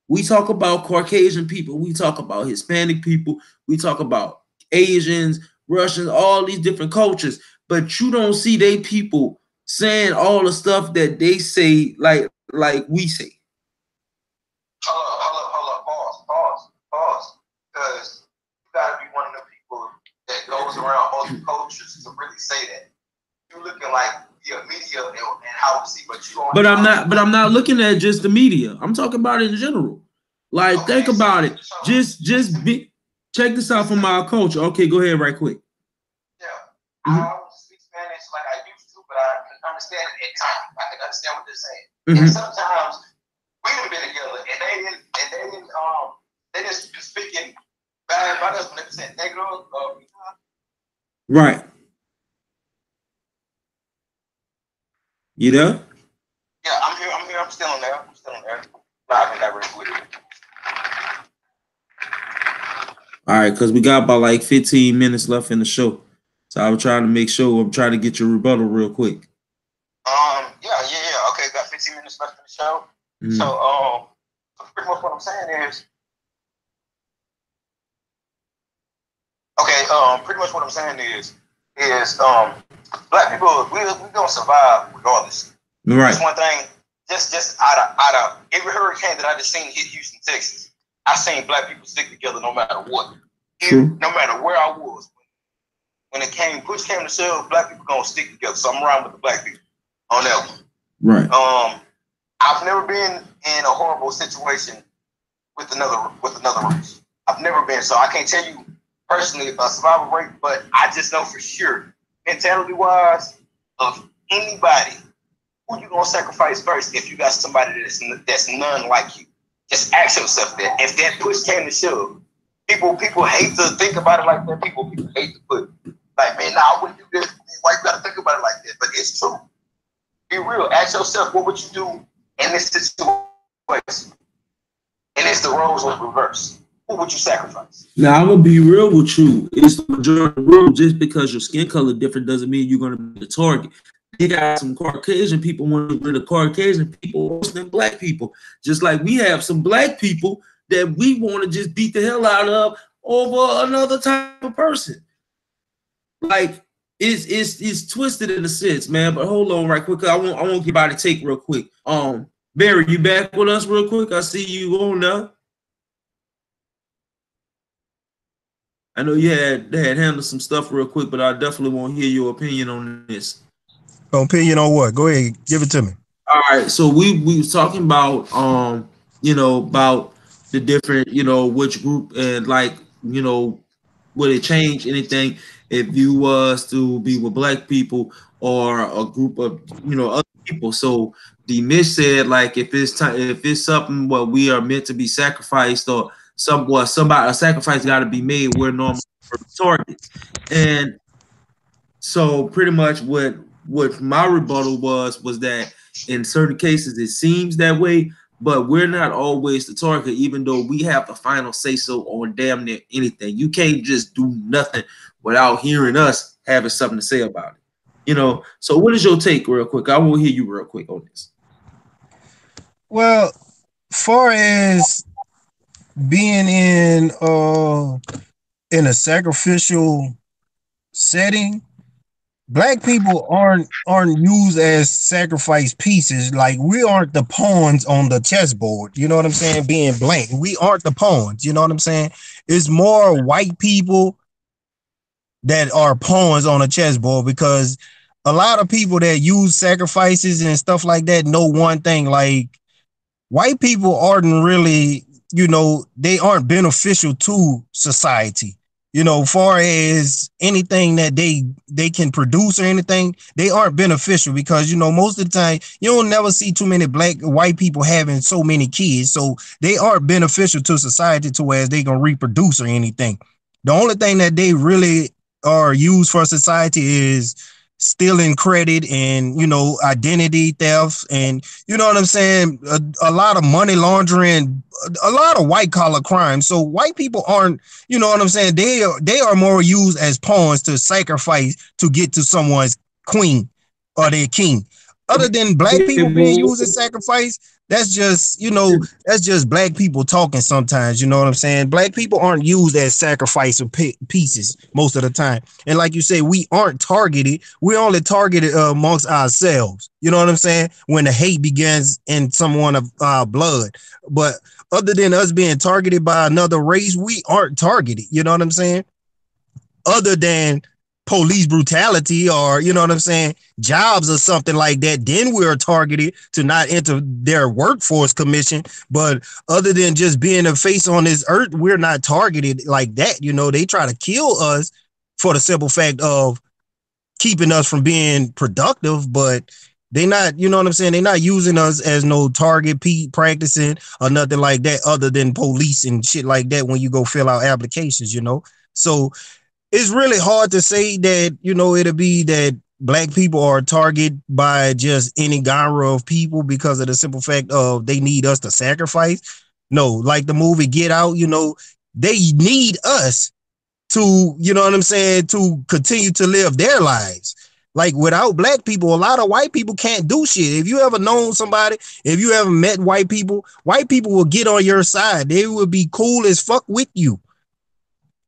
We talk about Caucasian people, we talk about Hispanic people, we talk about Asians, Russians, all these different cultures, but you don't see they people saying all the stuff that they say like we say. Hold up, pause. Because you gotta be one of the people that goes around multiple cultures to really say that. You're looking like media and how we see, but you don't. But I'm not looking at just the media. I'm talking about it in general. Like, okay, think about it. Just check this out from our culture. Okay, go ahead right quick. Yeah. I don't speak Spanish like I used to, but I can understand it at times. I can understand what they're saying. And sometimes we have been together and they just speaking bad about us when they saying negro. Right. You there? Yeah, I'm here. I'm still on there. Live and direct with it. All right, because we got about like 15 minutes left in the show. So I was trying to make sure I'm trying to get your rebuttal real quick. Yeah. Okay, got 15 minutes left in the show. So pretty much what I'm saying is black people we gonna survive regardless. Right. That's one thing. Just out of every hurricane that I just seen hit Houston, Texas, I seen black people stick together no matter what. True. No matter where I was. When push came to shove, black people gonna stick together. So I'm around with the black people on that one. Right. I've never been in a horrible situation with another race. I've never been, so I can't tell you personally a survival rate, but I just know for sure, mentality wise, of anybody, who you gonna sacrifice first if you got somebody that's none like you. Just ask yourself that. If that push came to shove, people hate to think about it like that. People hate to put like, man, I wouldn't do this. Why you gotta think about it like that? But it's true. Be real. Ask yourself, what would you do in this situation? And it's the roles in reverse. Who would you sacrifice? Now I'm gonna be real with you. It's the majority of the world. Just because your skin color different doesn't mean you're gonna be the target. They got some Caucasian people want to be the Caucasian people worse than black people. Just like we have some black people that we want to just beat the hell out of over another type of person. Like it's twisted in a sense, man. But hold on right quick. I won't get by the take real quick. Barry, you back with us real quick? I see you on now. I know you had handled some stuff real quick, but I definitely want to hear your opinion on this. Opinion on what? Go ahead, give it to me. All right, so we was talking about about the different, which group and like, would it change anything if you was to be with black people or a group of other people? So the Mitch said like if it's something what we are meant to be sacrificed or a sacrifice got to be made, we're normally targets. And so pretty much what my rebuttal was that in certain cases it seems that way, but we're not always the target, even though we have the final say so on damn near anything. You can't just do nothing without hearing us having something to say about it. So what is your take real quick? I will hear you real quick on this. Well, far as being in a sacrificial setting, black people aren't used as sacrifice pieces. Like we aren't the pawns on the chessboard. You know what I'm saying? Being blank, we aren't the pawns. You know what I'm saying? It's more white people that are pawns on a chessboard because a lot of people that use sacrifices and stuff like that know one thing, like white people aren't really, they aren't beneficial to society. Far as anything that they can produce or anything, they aren't beneficial because, most of the time you don't never see too many white people having so many kids. So they aren't beneficial to society to where they can reproduce or anything. The only thing that they really are used for society is stealing credit and, identity theft and, you know what I'm saying? A lot of money laundering, a lot of white collar crime. So white people aren't, you know what I'm saying? They are more used as pawns to sacrifice to get to someone's queen or their king. Other than black people being used as sacrifice, that's just, that's just black people talking sometimes. You know what I'm saying? Black people aren't used as sacrifice of pieces most of the time. And like you say, we aren't targeted. We're only targeted amongst ourselves. You know what I'm saying? When the hate begins in someone of our blood. But other than us being targeted by another race, we aren't targeted. You know what I'm saying? Other than police brutality or, you know what I'm saying, jobs or something like that, then we're targeted to not enter their workforce commission. But other than just being a face on this earth, we're not targeted like that. They try to kill us for the simple fact of keeping us from being productive, but they not, you know what I'm saying? They're not using us as no target practicing or nothing like that other than police and shit like that when you go fill out applications, So it's really hard to say that, it'll be that black people are targeted by just any genre of people because of the simple fact of they need us to sacrifice. No, like the movie Get Out, they need us to, you know what I'm saying, to continue to live their lives. Like without black people, a lot of white people can't do shit. If you ever known somebody, if you ever met white people will get on your side. They will be cool as fuck with you.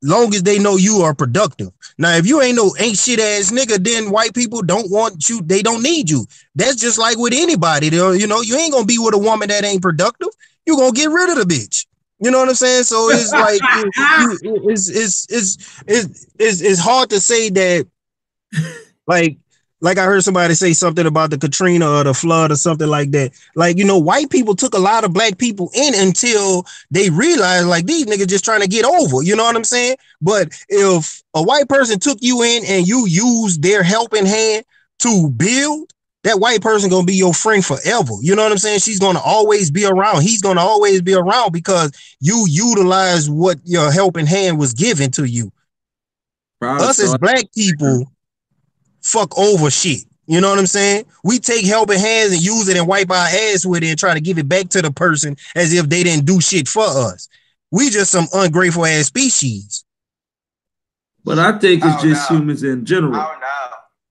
Long as they know you are productive. Now, if you ain't shit ass nigga, then white people don't want you. They don't need you. That's just like with anybody. You ain't gonna be with a woman that ain't productive. You gonna get rid of the bitch. You know what I'm saying? So it's like it's hard to say that. Like I heard somebody say something about the Katrina or the flood or something like that. Like, white people took a lot of black people in until they realized like these niggas just trying to get over. You know what I'm saying? But if a white person took you in and you used their helping hand to build, that white person going to be your friend forever. You know what I'm saying? She's going to always be around. He's going to always be around because you utilize what your helping hand was given to you. Us as black people fuck over shit. You know what I'm saying? We take helping hands and use it and wipe our ass with it and try to give it back to the person as if they didn't do shit for us. We just some ungrateful ass species. But I think it's just humans in general.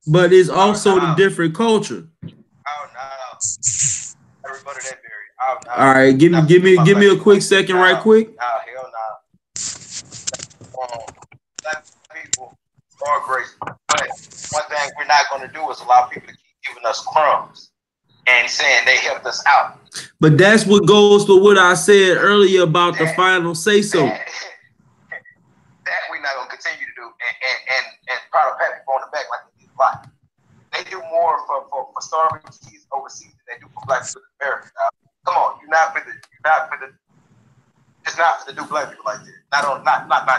But it's also the different culture. Everybody that buried. All right, give me a quick second, right quick. Hell no. Black people are grateful, but one thing we're not going to do is allow people to keep giving us crumbs and saying they helped us out. But that's what goes to what I said earlier about the final say so. That we're not going to continue to do and proud of pat people on the back like they do a lot. They do more for starving kids overseas than they do for black people in America. Come on, it's not for the do black people like that. Not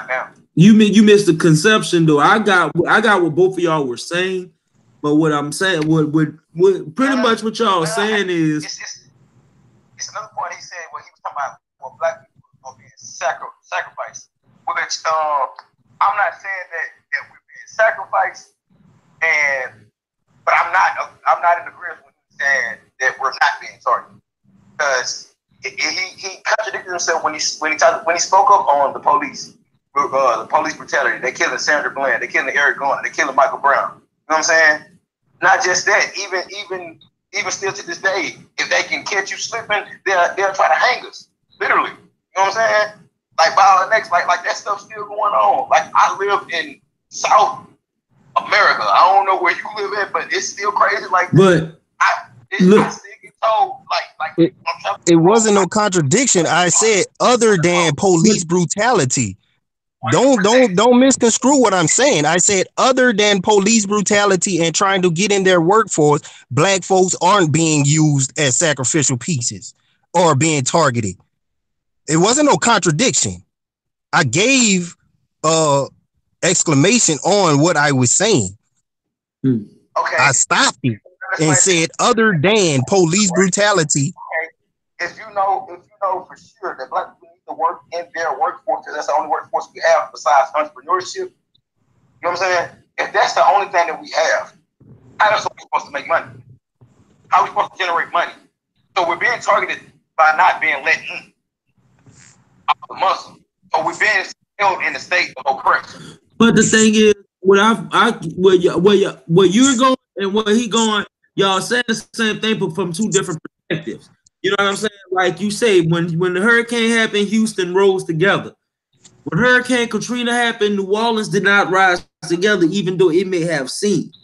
now. You missed the conception though. I got what both of y'all were saying, but what I'm saying, what pretty much what y'all are saying is it's another point he said where he was talking about what black people are being sacrificed. Which I'm not saying that we're being sacrificed, but I'm not in agreement with him saying that we're not being targeted because he contradicted himself when he spoke up on the police brutality. They killing Sandra Bland, they killing Eric Garner, they killing Michael Brown. You know what I'm saying? Not just that, even still to this day, if they can catch you slipping, they'll try to hang us. Literally. You know what I'm saying? Like violent next, like that stuff's still going on. Like I live in South America. I don't know where you live at, but it's still crazy like that. But I still get told like it wasn't no contradiction. I said other than police brutality. Don't misconstrue what I'm saying. I said other than police brutality and trying to get in their workforce, black folks aren't being used as sacrificial pieces or being targeted. It wasn't no contradiction. I gave exclamation on what I was saying. Okay. I stopped it and said other than police brutality. Okay. If you know for sure that black people need to work in their workforce, because that's the only workforce we have besides entrepreneurship. You know what I'm saying? If that's the only thing that we have, how else are we supposed to make money? How are we supposed to generate money? So we're being targeted by not being let in the muscle. So we're being held in the state of oppression. But the thing is, where you're going and where he going, y'all saying the same thing, but from two different perspectives. You know what I'm saying? Like you say, when the hurricane happened, Houston rose together. When Hurricane Katrina happened, New Orleans did not rise together, even though it may have seemed.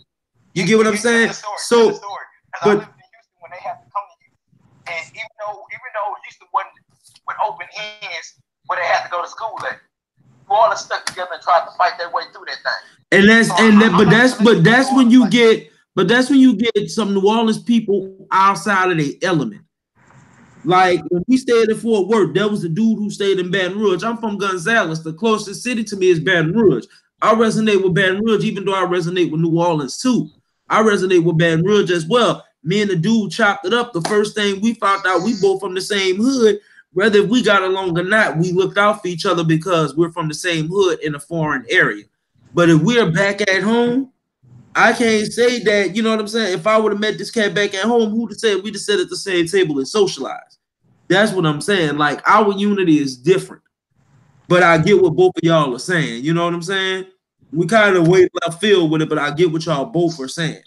You get what I'm saying? So, I lived in Houston when they had to come to Houston, and even though Houston wasn't with open hands, where they had to go to school at, New Orleans stuck together and tried to fight their way through that thing. But that's when you get some New Orleans people outside of their element. Like when we stayed in Fort Worth, there was the dude who stayed in Baton Rouge. I'm from Gonzales. The closest city to me is Baton Rouge. I resonate with Baton Rouge, even though I resonate with New Orleans too. I resonate with Baton Rouge as well. Me and the dude chopped it up. The first thing we found out, we both from the same hood. Whether if we got along or not, we looked out for each other because we're from the same hood in a foreign area. But if we're back at home, I can't say that, you know what I'm saying? If I would have met this cat back at home, who'd have said we'd have sat at the same table and socialized? That's what I'm saying. Like, our unity is different. But I get what both of y'all are saying. You know what I'm saying? We kind of way left field with it, but I get what y'all both are saying.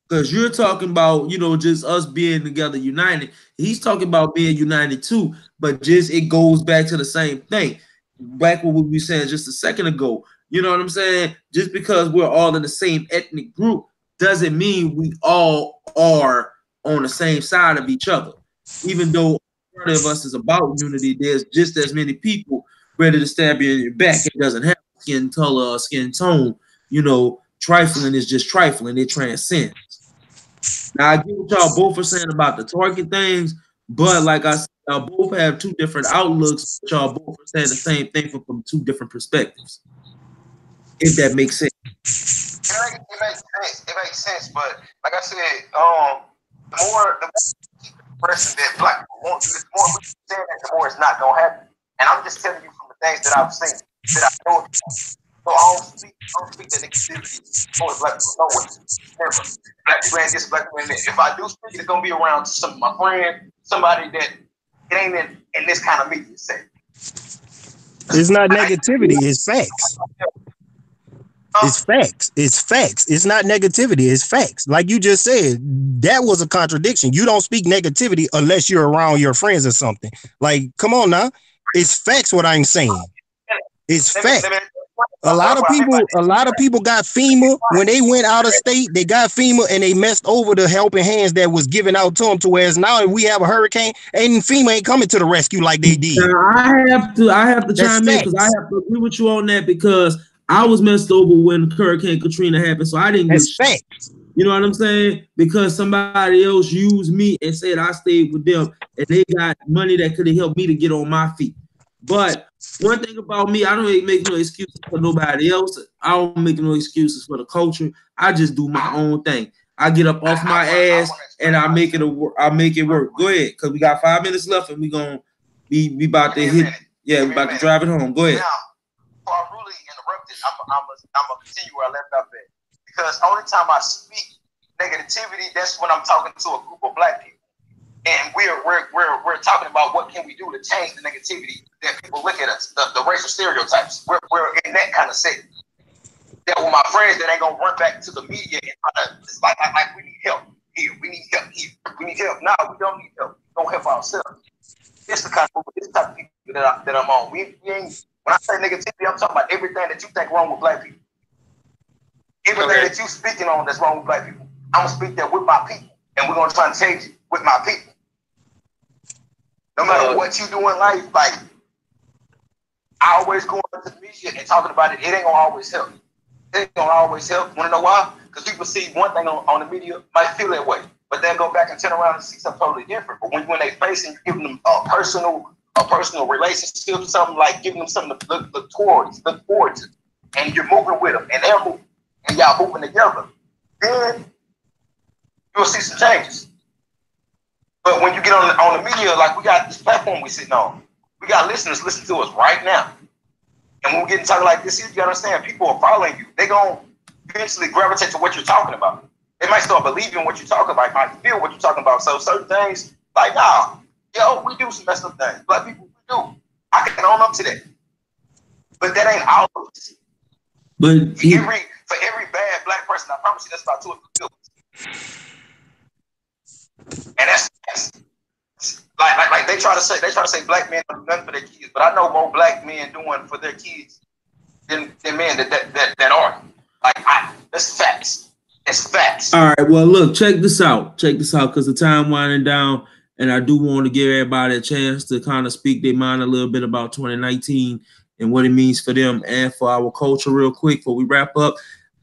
Because you're talking about, you know, just us being together united. He's talking about being united too, but just it goes back to the same thing. Back what we were saying just a second ago. You know what I'm saying? Just because we're all in the same ethnic group doesn't mean we all are on the same side of each other. Even though part of us is about unity, there's just as many people ready to stab you in your back. It doesn't have skin color or skin tone. You know, trifling is just trifling. It transcends. Now, I get what y'all both are saying about the target things, but like I said, y'all both have two different outlooks, but y'all both are saying the same thing from two different perspectives. If that makes sense. It makes sense, but like I said, the more person that black people want to, the more we say that, the more it's not gonna happen. And I'm just telling you from the things that I've seen, that I know. So I don't speak that negativity towards black people. No way. Never. Black people ain't this, black people ain't that. If I do speak, it's gonna be around some of my friends, somebody that it ain't in this kind of media setting. It's not negativity, it's facts. It's facts. It's facts. It's not negativity. It's facts. Like you just said, that was a contradiction. You don't speak negativity unless you're around your friends or something. Like, come on now. It's facts what I'm saying. It's facts. A lot of people got FEMA. When they went out of state, they got FEMA and they messed over the helping hands that was given out to them, to whereas now if we have a hurricane and FEMA ain't coming to the rescue like they did. I have to chime in because I have to agree with you on that because I was messed over when Hurricane Katrina happened, so I didn't get facts. You know what I'm saying? Because somebody else used me and said I stayed with them and they got money that could have helped me to get on my feet. But one thing about me, I don't make no excuses for nobody else. I don't make no excuses for the culture. I just do my own thing. I get up off my ass and I make it work. Go ahead, because we got 5 minutes left and we about to hit. Yeah, we about to drive it home. Go ahead. Now, I really interrupted. I'm gonna continue where I left off at, because only time I speak negativity, that's when I'm talking to a group of black people. And we're talking about what can we do to change the negativity that people look at us, the racial stereotypes. We're in that kind of setting. That with my friends that ain't gonna run back to the media and try to, it's like we need help here, we need help here, we need help. No, we don't need help. We don't help ourselves. This the type of people that I'm on. We ain't. When I say negativity, I'm talking about everything that you think wrong with black people. Everything that you speaking on that's wrong with black people, I'm gonna speak that with my people, and we're gonna try to change it with my people. No matter what you do in life, like I always go into the media and talking about it, it ain't gonna always help. It ain't gonna always help. Wanna know why? Because people see one thing on the media, might feel that way, but then go back and turn around and see something totally different. But when they face and you're giving them a personal relationship, something like giving them something to look forward to, and you're moving with them, and they're moving, and y'all moving together, then you'll see some changes. But when you get on the media, like we got this platform we sitting on, we got listeners listening to us right now. And when we get into talking like this, you gotta understand, people are following you. They gonna eventually gravitate to what you're talking about. They might start believing what you're talking about, might feel what you're talking about. So certain things, like, nah, yo, we do some messed up things. Black people, we do. I can own up to that. But that ain't all of us. But for every bad black person, I promise you that's about 2 or 3 good ones. And that's like they try to say black men don't do nothing for their kids, but I know more black men doing for their kids than men that aren't. That's facts. It's facts. All right, well, look, check this out, because the time winding down, and I do want to give everybody a chance to kind of speak their mind a little bit about 2019 and what it means for them and for our culture real quick before we wrap up.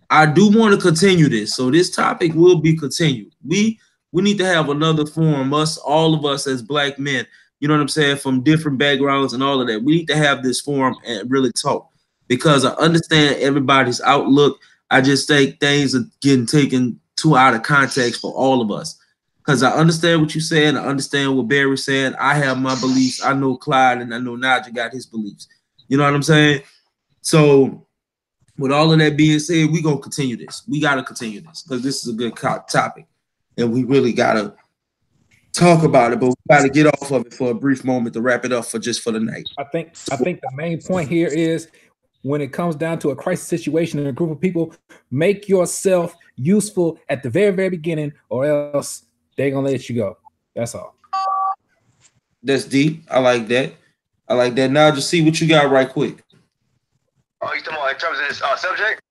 I do want to continue this, so this topic will be continued. We need to have another forum, all of us as black men, you know what I'm saying, from different backgrounds and all of that. We need to have this forum and really talk, because I understand everybody's outlook. I just think things are getting taken too out of context for all of us. Because I understand what you're saying. I understand what Barry's saying. I have my beliefs. I know Clyde and I know Nigel got his beliefs. You know what I'm saying? So with all of that being said, we're going to continue this. We got to continue this because this is a good topic. And we really got to talk about it, but we got to get off of it for a brief moment to wrap it up for the night. I think the main point here is when it comes down to a crisis situation in a group of people, make yourself useful at the very, very beginning, or else they're going to let you go. That's all. That's deep. I like that. Now just see what you got right quick. Oh, you talking about in terms of this subject?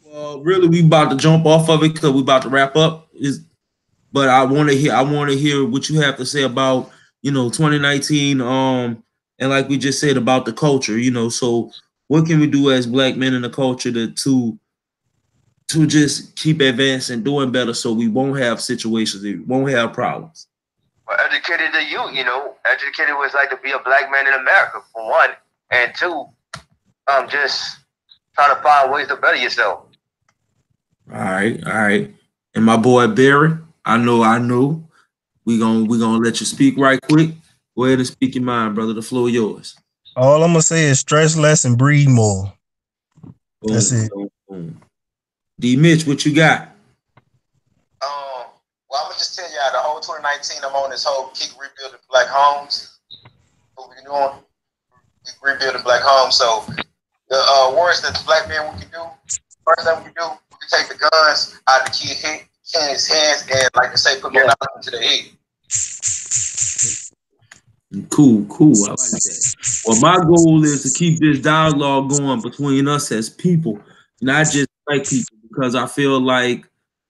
Well, really, we about to jump off of it because we about to wrap up. But I want to hear what you have to say about, 2019. And like we just said about the culture, so what can we do as black men in the culture to just keep advancing, doing better, so we won't have situations, we won't have problems? Well, educated the youth, educated was like to be a black man in America, for one, and two, just try to find ways to better yourself. All right. And my boy Barry, I know. We gonna let you speak right quick. Go ahead and speak your mind, brother. The floor is yours. All I'm gonna say is stress less and breathe more. That's it. D Mitch, what you got? Well, I'm gonna just tell y'all the whole 2019. I'm on this whole keep rebuilding black homes. What we doing? We rebuilding black homes. So the worst that the black man we can do, first thing we can do, we can take the guns out of the kid's hands and, like they say, put them into the head. Cool. I like that. Well, my goal is to keep this dialogue going between us as people, not just white people, because I feel like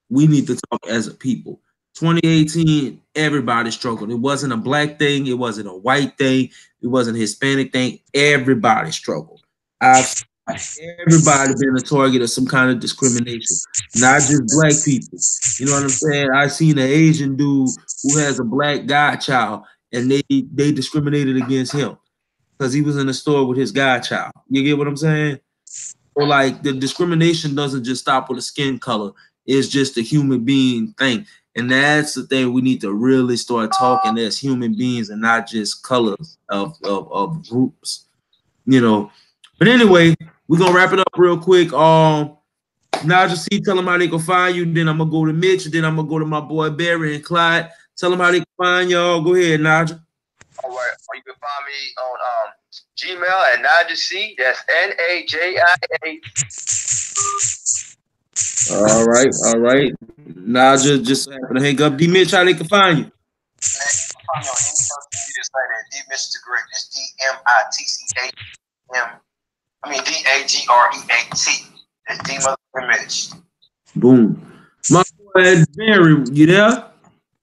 we need to talk as a people. 2018, everybody struggled. It wasn't a black thing. It wasn't a white thing. It wasn't a Hispanic thing. Everybody struggled. Everybody been a target of some kind of discrimination, not just black people. You know what I'm saying? I seen an Asian dude who has a black godchild, and they discriminated against him because he was in the store with his godchild. You get what I'm saying? Or like the discrimination doesn't just stop with a skin color. It's just a human being thing. And that's the thing we need to really start talking as human beings and not just colors of groups, But anyway, we're going to wrap it up real quick. Now just tell them how they can find you. Then I'm going to go to Mitch. Then I'm going to go to my boy Barry and Clyde. Tell them how they can find y'all. Go ahead, Nigel. All right. You can find me on Gmail at Nigel C. That's NAJIA. All right. Nigel just happened to hang up. D Mitch, how they can find you? Man, you can find me on any social media site at D Mitch the Great. That's DAGREAT. That's D Mother Mitch. Boom. My boy Barry, you there?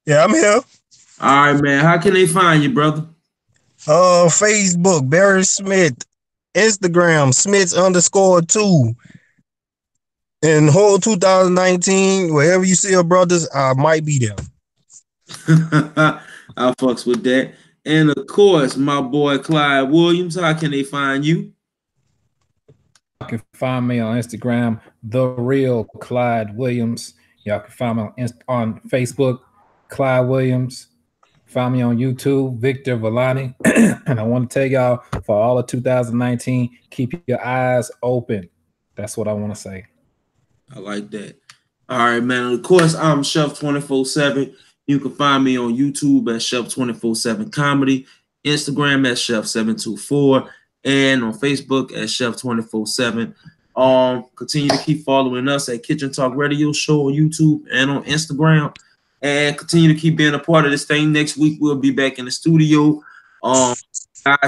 Yeah, I'm here. All right, man. How can they find you, brother? Facebook, Barry Smith. Instagram, Smiths_2. And whole 2019, wherever you see our brothers, I might be there. I fucks with that. And of course, my boy Clyde Williams. How can they find you? You can find me on Instagram, The Real Clyde Williams. Y'all can find me on Facebook, Clyde Williams. Find me on YouTube, Victor Villani. And I want to tell y'all, for all of 2019, keep your eyes open. That's what I want to say. I like that. All right, man. And of course, I'm Chef 24/7. You can find me on YouTube at Chef 24/7 Comedy, Instagram at Chef 724, and on Facebook at Chef 24/7. Continue to keep following us at Kitchen Talk Radio Show on YouTube and on Instagram. And continue to keep being a part of this thing. Next week, we'll be back in the studio. I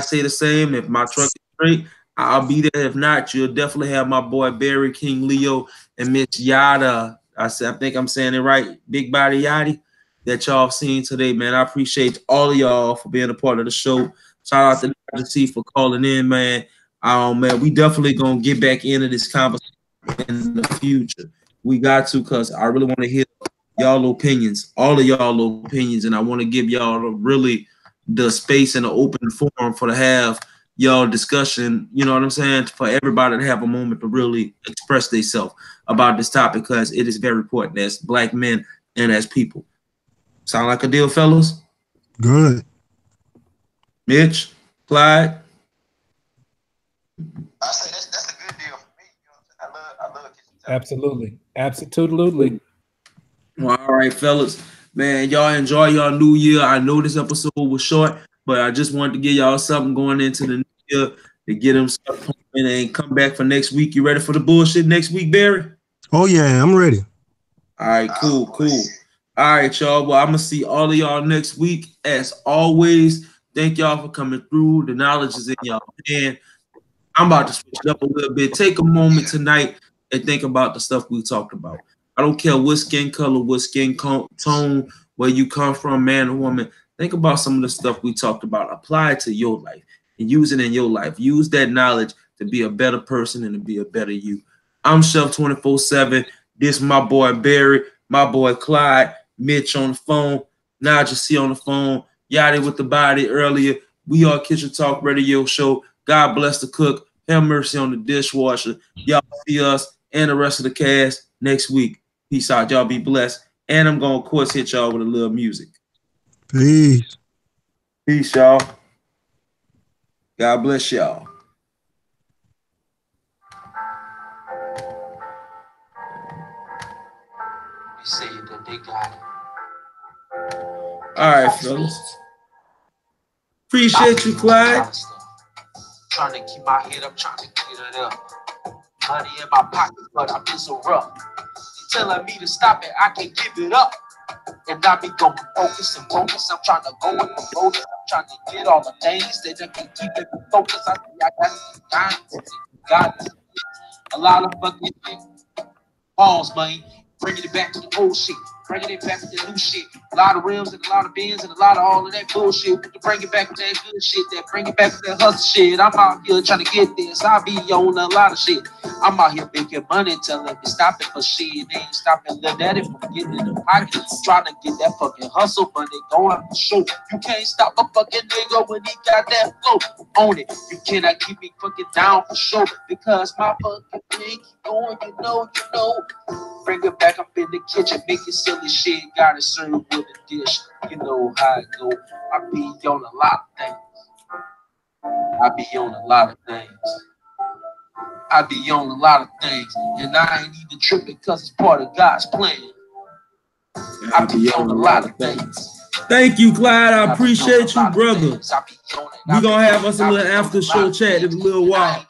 say the same. If my truck is straight, I'll be there. If not, you'll definitely have my boy Barry, King Leo, and Miss Yada. I think I'm saying it right. Big Body Yachty that y'all seen today, man. I appreciate all of y'all for being a part of the show. Shout out to the for calling in, man. Man, we definitely gonna get back into this conversation in the future. We got to, cause I really want to hear y'all opinions, all of y'all opinions, and I want to give y'all the space and the open forum for to have y'all discussion. You know what I'm saying? For everybody to have a moment to really express themselves about this topic, because it is very important as Black men and as people. Sound like a deal, fellas? Good. Mitch, Clyde. I say that's a good deal for me. You know what I'm saying? I love Kitchen Talk. Absolutely. Absolutely. Well, all right, fellas. Man, y'all enjoy y'all new year. I know this episode was short, but I just wanted to give y'all something going into the new year to get them stuff pumping and come back for next week. You ready for the bullshit next week, Barry? Oh, yeah, I'm ready. All right, cool. All right, y'all. Well, I'm going to see all of y'all next week. As always, thank y'all for coming through. The knowledge is in y'all hand. I'm about to switch it up a little bit. Take a moment tonight and think about the stuff we talked about. I don't care what skin color, what skin tone, where you come from, man or woman. Think about some of the stuff we talked about. Apply it to your life and use it in your life. Use that knowledge to be a better person and to be a better you. I'm Chef 24/7. This is my boy Barry, my boy Clyde, Mitch on the phone, Naja C on the phone, Yachty with the body earlier. We are Kitchen Talk Radio Show. God bless the cook. Have mercy on the dishwasher. Y'all see us and the rest of the cast next week. Peace out. Y'all be blessed. And I'm going to, of course, hit y'all with a little music. Peace. Peace, y'all. God bless y'all. You say that they got it. All right, fellas. Appreciate you, Clyde. Trying to keep my head up, trying to get it up. Money in my pocket, but I've been so rough. They telling me to stop it, I can't give it up. And I be going focus and focus. I'm trying to go in the road. I'm trying to get all the things that I can keep it focused. I got a lot of fucking balls, man. Bringing it back to the old shit. Bringing it back to the new shit. A lot of rims and a lot of bins and a lot of all of that bullshit. To bring it back to that good shit. That bring it back to that hustle shit. I'm out here trying to get this. I be on a lot of shit. I'm out here making money, telling me stop it for shit. They ain't stopping little daddy from getting in the pocket. Trying to get that fucking hustle money going for show. You can't stop a fucking nigga when he got that flow on it. You cannot keep me fucking down for sure. Because my fucking thing keep going, you know. Bring it back up in the kitchen, making silly shit. Gotta serve with a dish. You know how it go. I be on a lot of things. And I ain't even tripping because it's part of God's plan. I be on a lot of things. Thank you, Clyde. I appreciate you, brother. We're going to have us a little after show chat in a little while.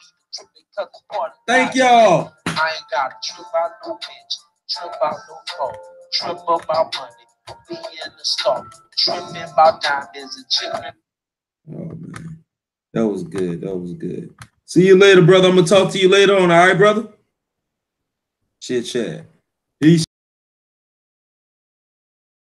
Thank y'all. I ain't got to trip out no bitch, trip out no car, trip about money, be in the store, tripping about diamonds and chipping. Oh, man. That was good. See you later, brother. I'm going to talk to you later on. All right, brother? Chit chat. Peace.